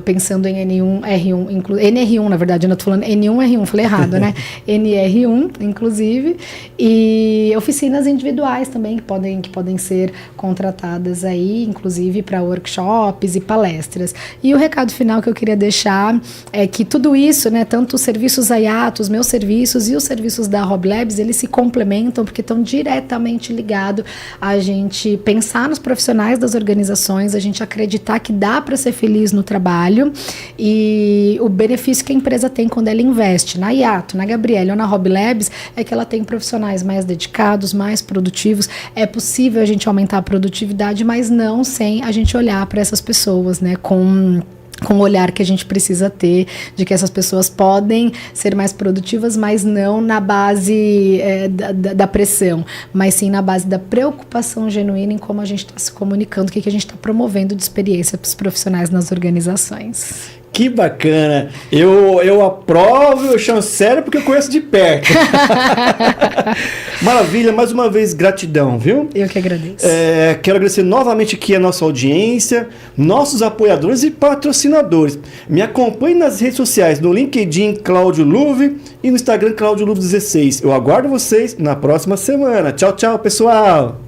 pensando em N1, R1, NR1, na verdade, eu não estou falando N1, R1, falei errado, né? NR1, inclusive, e oficinas individuais também que podem ser contratadas aí, inclusive para workshops e palestras. E o recado final que eu queria deixar é que tudo isso, né, tanto os serviços Ayato, os meus serviços e os serviços da Hobby Labs, eles se complementam porque estão diretamente ligados a gente pensar nos profissionais das organizações, a gente acreditar que dá para ser feliz no trabalho e o benefício que a empresa tem quando ela investe na Ayato, na Gabriele ou na Hobby Labs é que ela tem profissionais mais dedicados, mais produtivos. É possível a gente aumentar a produtividade, mas não sem a gente olhar para essas pessoas, né, com o olhar que a gente precisa ter de que essas pessoas podem ser mais produtivas, mas não na base da pressão, mas sim na base da preocupação genuína em como a gente está se comunicando, o que a gente está promovendo de experiência para os profissionais nas organizações. Que bacana! Eu aprovo, eu chancelo porque eu conheço de perto. Maravilha, mais uma vez gratidão, viu? Eu que agradeço. Quero agradecer novamente aqui a nossa audiência, nossos apoiadores e patrocinadores. Me acompanhe nas redes sociais, no LinkedIn Cláudio Luve e no Instagram Cláudio Luve 16. Eu aguardo vocês na próxima semana. Tchau, tchau, pessoal!